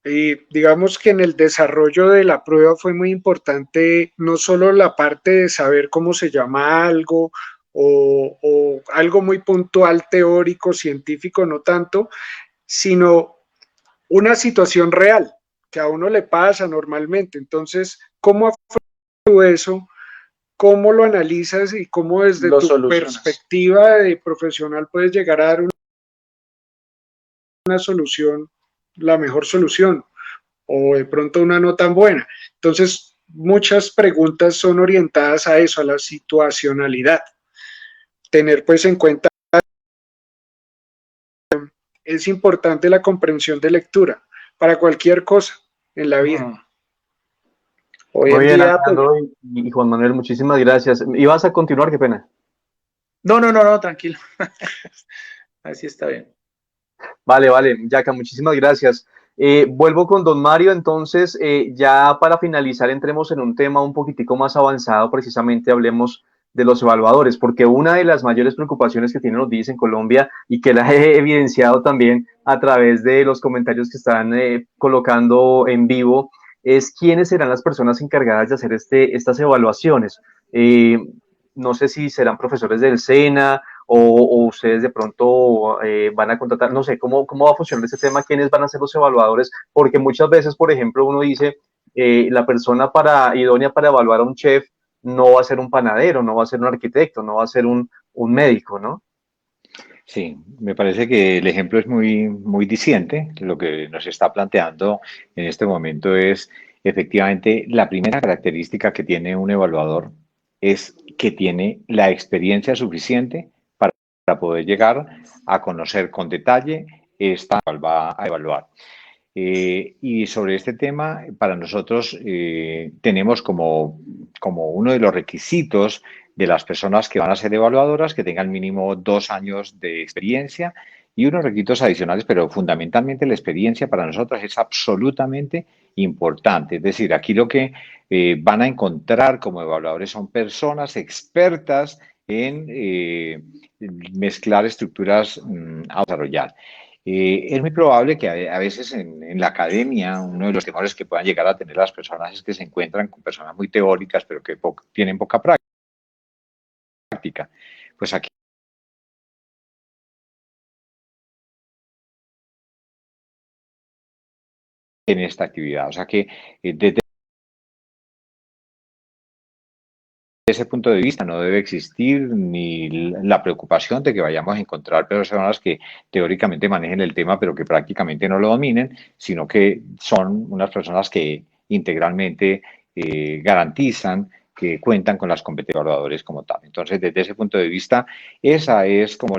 Y digamos que en el desarrollo de la prueba fue muy importante no solo la parte de saber cómo se llama algo o algo muy puntual, teórico, científico, no tanto, sino una situación real que a uno le pasa normalmente. Entonces, ¿cómo afrontas tú eso? ¿Cómo lo analizas y cómo desde tu perspectiva de profesional puedes llegar a dar una solución, la mejor solución, o de pronto una no tan buena? Entonces, muchas preguntas son orientadas a eso, a la situacionalidad. Tener pues en cuenta, es importante la comprensión de lectura para cualquier cosa en la vida. Hoy muy bien, día, Alejandro y Juan Manuel, muchísimas gracias. ¿Ibas a continuar? Qué pena. No, tranquilo. Así está bien. Vale, Yaca, muchísimas gracias. Vuelvo con don Mario, entonces, ya para finalizar, entremos en un tema un poquitico más avanzado, precisamente hablemos de los evaluadores, porque una de las mayores preocupaciones que tienen los DIs en Colombia y que la he evidenciado también a través de los comentarios que están colocando en vivo, es quiénes serán las personas encargadas de hacer estas evaluaciones. No sé si serán profesores del SENA o ustedes de pronto van a contratar, no sé, ¿cómo va a funcionar ese tema? ¿Quiénes van a ser los evaluadores? Porque muchas veces, por ejemplo, uno dice, la persona idónea para evaluar a un chef no va a ser un panadero, no va a ser un arquitecto, no va a ser un médico, ¿no? Sí, me parece que el ejemplo es muy diciente. Lo que nos está planteando en este momento es efectivamente la primera característica que tiene un evaluador es que tiene la experiencia suficiente para poder llegar a conocer con detalle esta cual va a evaluar. Y sobre este tema, para nosotros tenemos como uno de los requisitos de las personas que van a ser evaluadoras que tengan mínimo 2 años de experiencia y unos requisitos adicionales, pero fundamentalmente la experiencia para nosotros es absolutamente importante. Es decir, aquí lo que van a encontrar como evaluadores son personas expertas en mezclar estructuras a desarrollar. Es muy probable que a veces en la academia uno de los temores que puedan llegar a tener las personas es que se encuentran con personas muy teóricas, pero que tienen poca práctica. Pues aquí en esta actividad. O sea que desde ese punto de vista no debe existir ni la preocupación de que vayamos a encontrar personas que teóricamente manejen el tema, pero que prácticamente no lo dominen, sino que son unas personas que integralmente garantizan que cuentan con las competencias de evaluadores como tal. Entonces, desde ese punto de vista, esa es como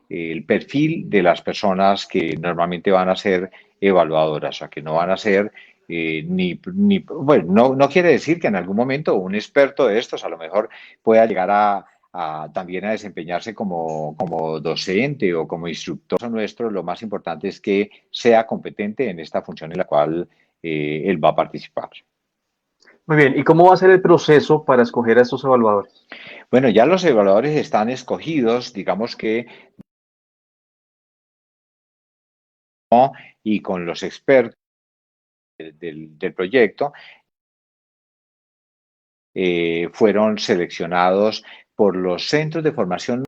el perfil de las personas que normalmente van a ser evaluadoras, o sea, que no van a ser bueno, no quiere decir que en algún momento un experto de estos a lo mejor pueda llegar también a desempeñarse como docente o como instructor nuestro. Lo más importante es que sea competente en esta función en la cual él va a participar. Muy bien, ¿y cómo va a ser el proceso para escoger a estos evaluadores? Bueno, ya los evaluadores están escogidos, digamos que, y con los expertos del proyecto, fueron seleccionados por los centros de formación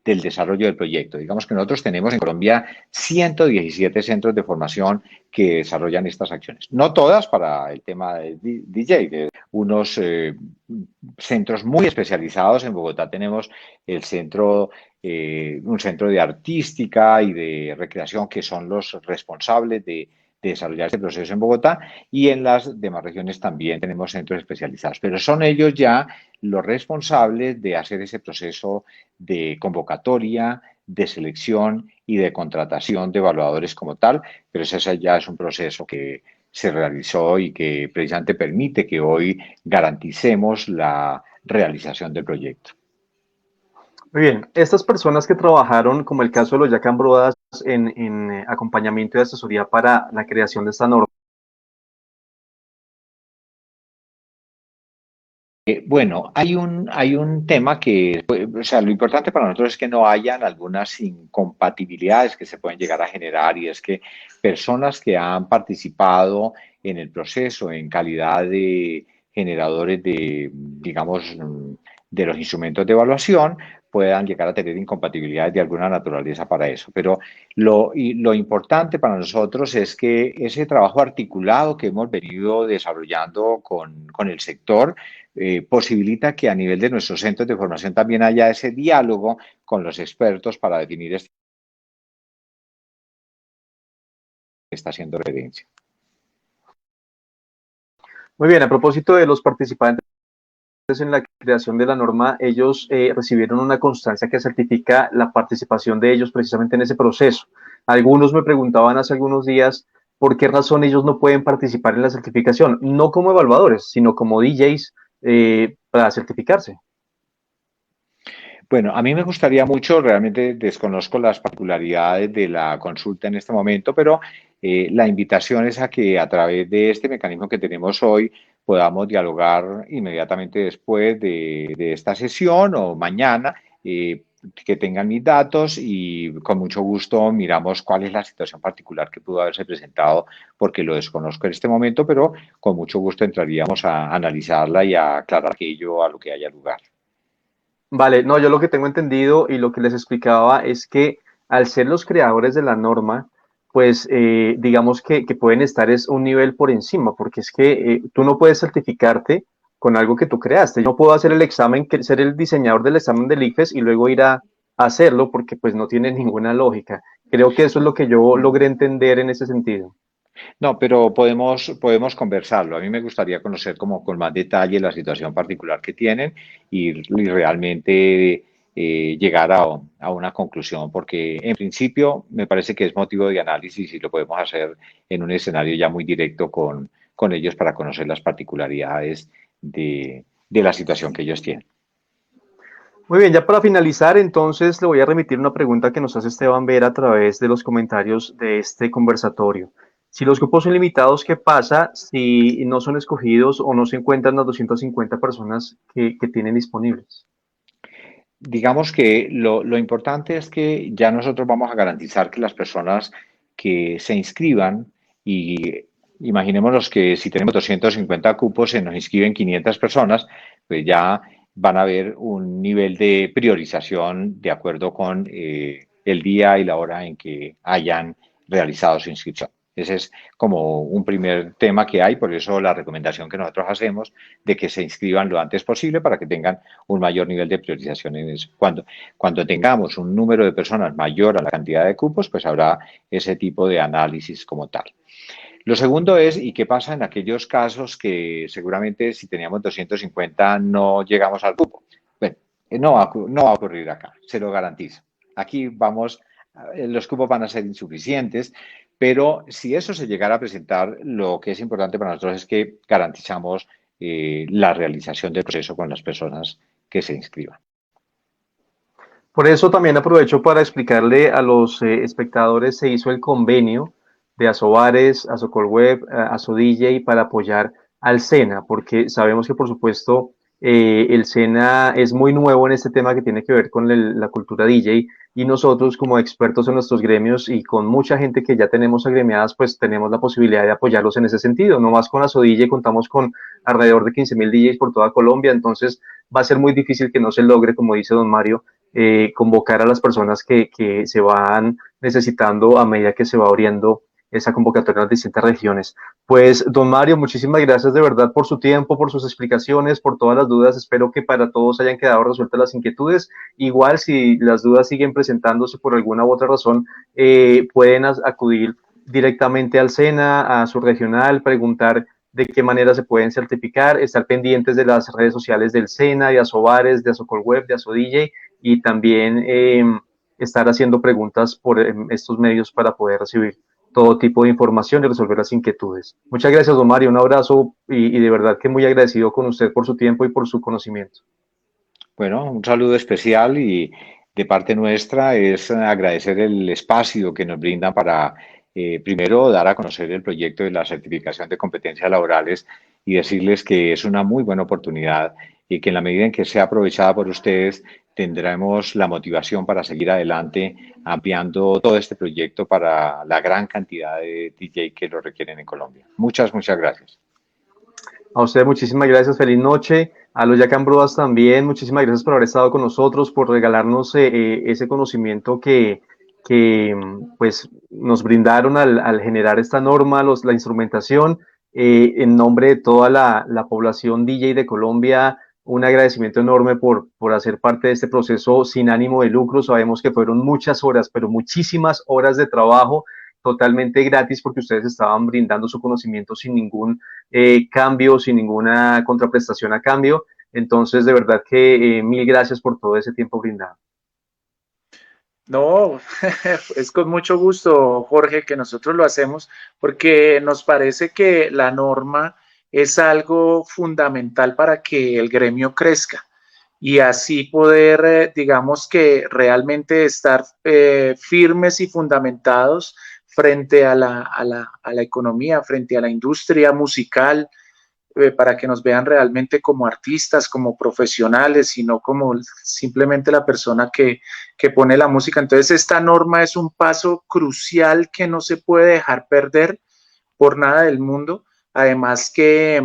del desarrollo del proyecto. Digamos que nosotros tenemos en Colombia 117 centros de formación que desarrollan estas acciones. No todas para el tema de DJ, unos centros muy especializados. En Bogotá tenemos un centro de artística y de recreación que son los responsables de desarrollar este proceso en Bogotá, y en las demás regiones también tenemos centros especializados, pero son ellos ya los responsables de hacer ese proceso de convocatoria, de selección y de contratación de evaluadores como tal, pero ese ya es un proceso que se realizó y que precisamente permite que hoy garanticemos la realización del proyecto. Muy bien, estas personas que trabajaron, como el caso de los Yacan Brodas, en acompañamiento y asesoría para la creación de esta norma. Bueno, hay un tema que, o sea, lo importante para nosotros es que no hayan algunas incompatibilidades que se pueden llegar a generar, y es que personas que han participado en el proceso en calidad de generadores de, digamos, de los instrumentos de evaluación, puedan llegar a tener incompatibilidades de alguna naturaleza para eso. Pero lo importante para nosotros es que ese trabajo articulado que hemos venido desarrollando con el sector posibilita que a nivel de nuestros centros de formación también haya ese diálogo con los expertos para definir esta que está haciendo referencia. Muy bien, a propósito de los participantes en la creación de la norma, ellos recibieron una constancia que certifica la participación de ellos precisamente en ese proceso. Algunos me preguntaban hace algunos días por qué razón ellos no pueden participar en la certificación, no como evaluadores, sino como DJs para certificarse. Bueno, a mí me gustaría mucho, realmente desconozco las particularidades de la consulta en este momento, pero la invitación es a que a través de este mecanismo que tenemos hoy podamos dialogar inmediatamente después de esta sesión o mañana, que tengan mis datos, y con mucho gusto miramos cuál es la situación particular que pudo haberse presentado, porque lo desconozco en este momento, pero con mucho gusto entraríamos a analizarla y a aclarar aquello a lo que haya lugar. Vale, no, yo lo que tengo entendido y lo que les explicaba es que al ser los creadores de la norma, pues digamos que pueden estar es un nivel por encima, porque es que tú no puedes certificarte con algo que tú creaste. Yo no puedo hacer el examen, ser el diseñador del examen del ICFES y luego ir a hacerlo porque pues no tiene ninguna lógica. Creo que eso es lo que yo logré entender en ese sentido. No, pero podemos conversarlo. A mí me gustaría conocer como con más detalle la situación particular que tienen, y realmente llegar a una conclusión, porque en principio me parece que es motivo de análisis y lo podemos hacer en un escenario ya muy directo con ellos para conocer las particularidades de la situación que ellos tienen. Muy bien, ya para finalizar, entonces le voy a remitir una pregunta que nos hace Esteban Vera a través de los comentarios de este conversatorio. Si los grupos son limitados, ¿qué pasa si no son escogidos o no se encuentran las 250 personas que tienen disponibles? digamos que lo importante es que ya nosotros vamos a garantizar que las personas que se inscriban, y imaginémonos que si tenemos 250 cupos, se nos inscriben 500 personas, pues ya van a haber un nivel de priorización de acuerdo con el día y la hora en que hayan realizado su inscripción. Ese es como un primer tema que hay, por eso la recomendación que nosotros hacemos de que se inscriban lo antes posible para que tengan un mayor nivel de priorización en eso. Cuando tengamos un número de personas mayor a la cantidad de cupos, pues habrá ese tipo de análisis como tal. Lo segundo es, ¿y qué pasa en aquellos casos que seguramente si teníamos 250 no llegamos al cupo? Bueno, no va a ocurrir acá, se lo garantizo. Aquí vamos, los cupos van a ser insuficientes, pero si eso se llegara a presentar, lo que es importante para nosotros es que garantizamos la realización del proceso con las personas que se inscriban. Por eso también aprovecho para explicarle a los espectadores, se hizo el convenio de Asobares, Asocolweb, Asodj para apoyar al SENA, porque sabemos que por supuesto el SENA es muy nuevo en este tema que tiene que ver con la cultura DJ, y nosotros como expertos en nuestros gremios y con mucha gente que ya tenemos agremiadas, pues tenemos la posibilidad de apoyarlos en ese sentido. No más con Asodj contamos con alrededor de 15.000 DJs por toda Colombia, entonces va a ser muy difícil que no se logre, como dice don Mario, convocar a las personas que se van necesitando a medida que se va abriendo esa convocatoria en las distintas regiones. Pues, don Mario, muchísimas gracias de verdad por su tiempo, por sus explicaciones, por todas las dudas. Espero que para todos hayan quedado resueltas las inquietudes. Igual, si las dudas siguen presentándose por alguna u otra razón, pueden acudir directamente al SENA, a su regional, preguntar de qué manera se pueden certificar, estar pendientes de las redes sociales del SENA, de Asobares, de Asocolweb, de Asodj, y también estar haciendo preguntas por estos medios para poder recibir todo tipo de información y resolver las inquietudes. Muchas gracias, don Mario, un abrazo y de verdad que muy agradecido con usted por su tiempo y por su conocimiento. Bueno, un saludo especial y de parte nuestra es agradecer el espacio que nos brindan para primero dar a conocer el proyecto de la certificación de competencias laborales y decirles que es una muy buena oportunidad y que en la medida en que sea aprovechada por ustedes tendremos la motivación para seguir adelante ampliando todo este proyecto para la gran cantidad de DJ que lo requieren en Colombia. Muchas gracias. A usted muchísimas gracias, feliz noche. A los Yacan Brothers también, muchísimas gracias por haber estado con nosotros, por regalarnos ese conocimiento que pues nos brindaron al generar esta norma, la instrumentación. En nombre de toda la población DJ de Colombia, un agradecimiento enorme por hacer parte de este proceso sin ánimo de lucro. Sabemos que fueron muchas horas, pero muchísimas horas de trabajo totalmente gratis, porque ustedes estaban brindando su conocimiento sin ningún cambio, sin ninguna contraprestación a cambio. Entonces, de verdad que mil gracias por todo ese tiempo brindado. No, es con mucho gusto, Jorge, que nosotros lo hacemos, porque nos parece que la norma es algo fundamental para que el gremio crezca y así poder, digamos que realmente estar firmes y fundamentados frente a la economía, frente a la industria musical, para que nos vean realmente como artistas, como profesionales, y no como simplemente la persona que pone la música. Entonces, esta norma es un paso crucial que no se puede dejar perder por nada del mundo. Además que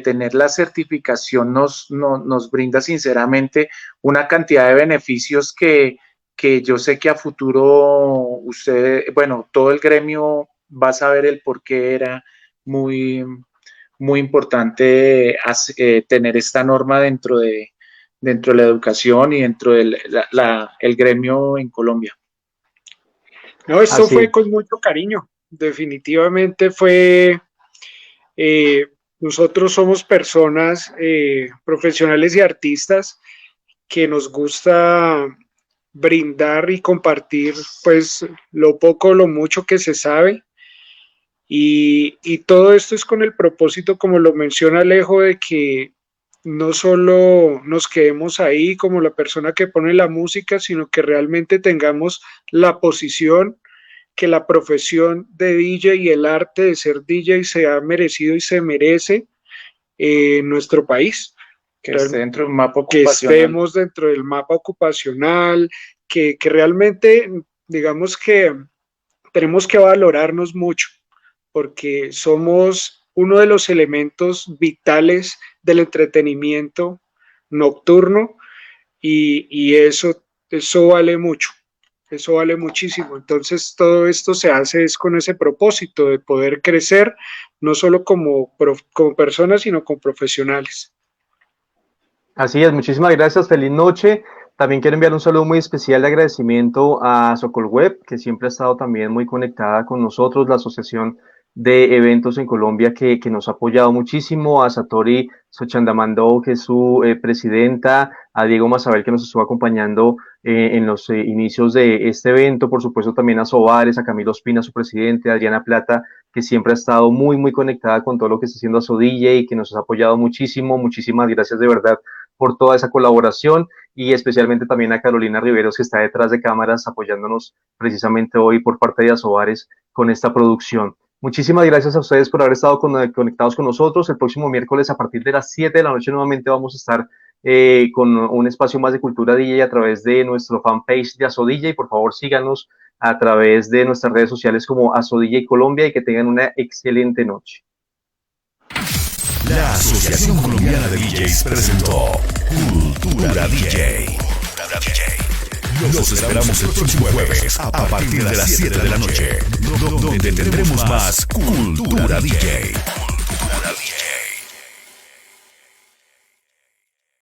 tener la certificación nos brinda sinceramente una cantidad de beneficios que yo sé que a futuro usted, bueno, todo el gremio va a saber el por qué era muy importante tener esta norma dentro de la educación y dentro del el gremio en Colombia. No, esto fue con mucho cariño. Definitivamente fue, nosotros somos personas profesionales y artistas que nos gusta brindar y compartir pues lo poco o lo mucho que se sabe. Y todo esto es con el propósito, como lo menciona Alejo, de que no solo nos quedemos ahí como la persona que pone la música, sino que realmente tengamos la posición que la profesión de DJ y el arte de ser DJ se ha merecido y se merece en nuestro país. Que esté dentro del mapa que ocupacional. estemos dentro del mapa ocupacional, que realmente, digamos que tenemos que valorarnos mucho, porque somos uno de los elementos vitales del entretenimiento nocturno y eso vale mucho. Eso vale muchísimo. Entonces, todo esto se hace es con ese propósito de poder crecer, no solo como personas, sino como profesionales. Así es, muchísimas gracias, feliz noche. También quiero enviar un saludo muy especial de agradecimiento a Socolweb, que siempre ha estado también muy conectada con nosotros, la asociación de eventos en Colombia que nos ha apoyado muchísimo, a Satori Sochandamando, que es su presidenta, a Diego Mazabel, que nos estuvo acompañando en los inicios de este evento, por supuesto también a Sobares, a Camilo Espina, su presidente, a Adriana Plata, que siempre ha estado muy, muy conectada con todo lo que está haciendo ASODJ y que nos ha apoyado muchísimo. Muchísimas gracias de verdad por toda esa colaboración y especialmente también a Carolina Riveros, que está detrás de cámaras apoyándonos precisamente hoy por parte de Asobares con esta producción. Muchísimas gracias a ustedes por haber estado conectados con nosotros. El próximo miércoles a partir de las 7 de la noche nuevamente vamos a estar con un espacio más de Cultura DJ a través de nuestro fanpage de ASODJ. Por favor, síganos a través de nuestras redes sociales como ASODJ Colombia y que tengan una excelente noche. La Asociación Colombiana de DJs presentó Cultura DJ. Los esperamos el próximo jueves a partir de las 7 de la noche, donde tendremos más Cultura DJ.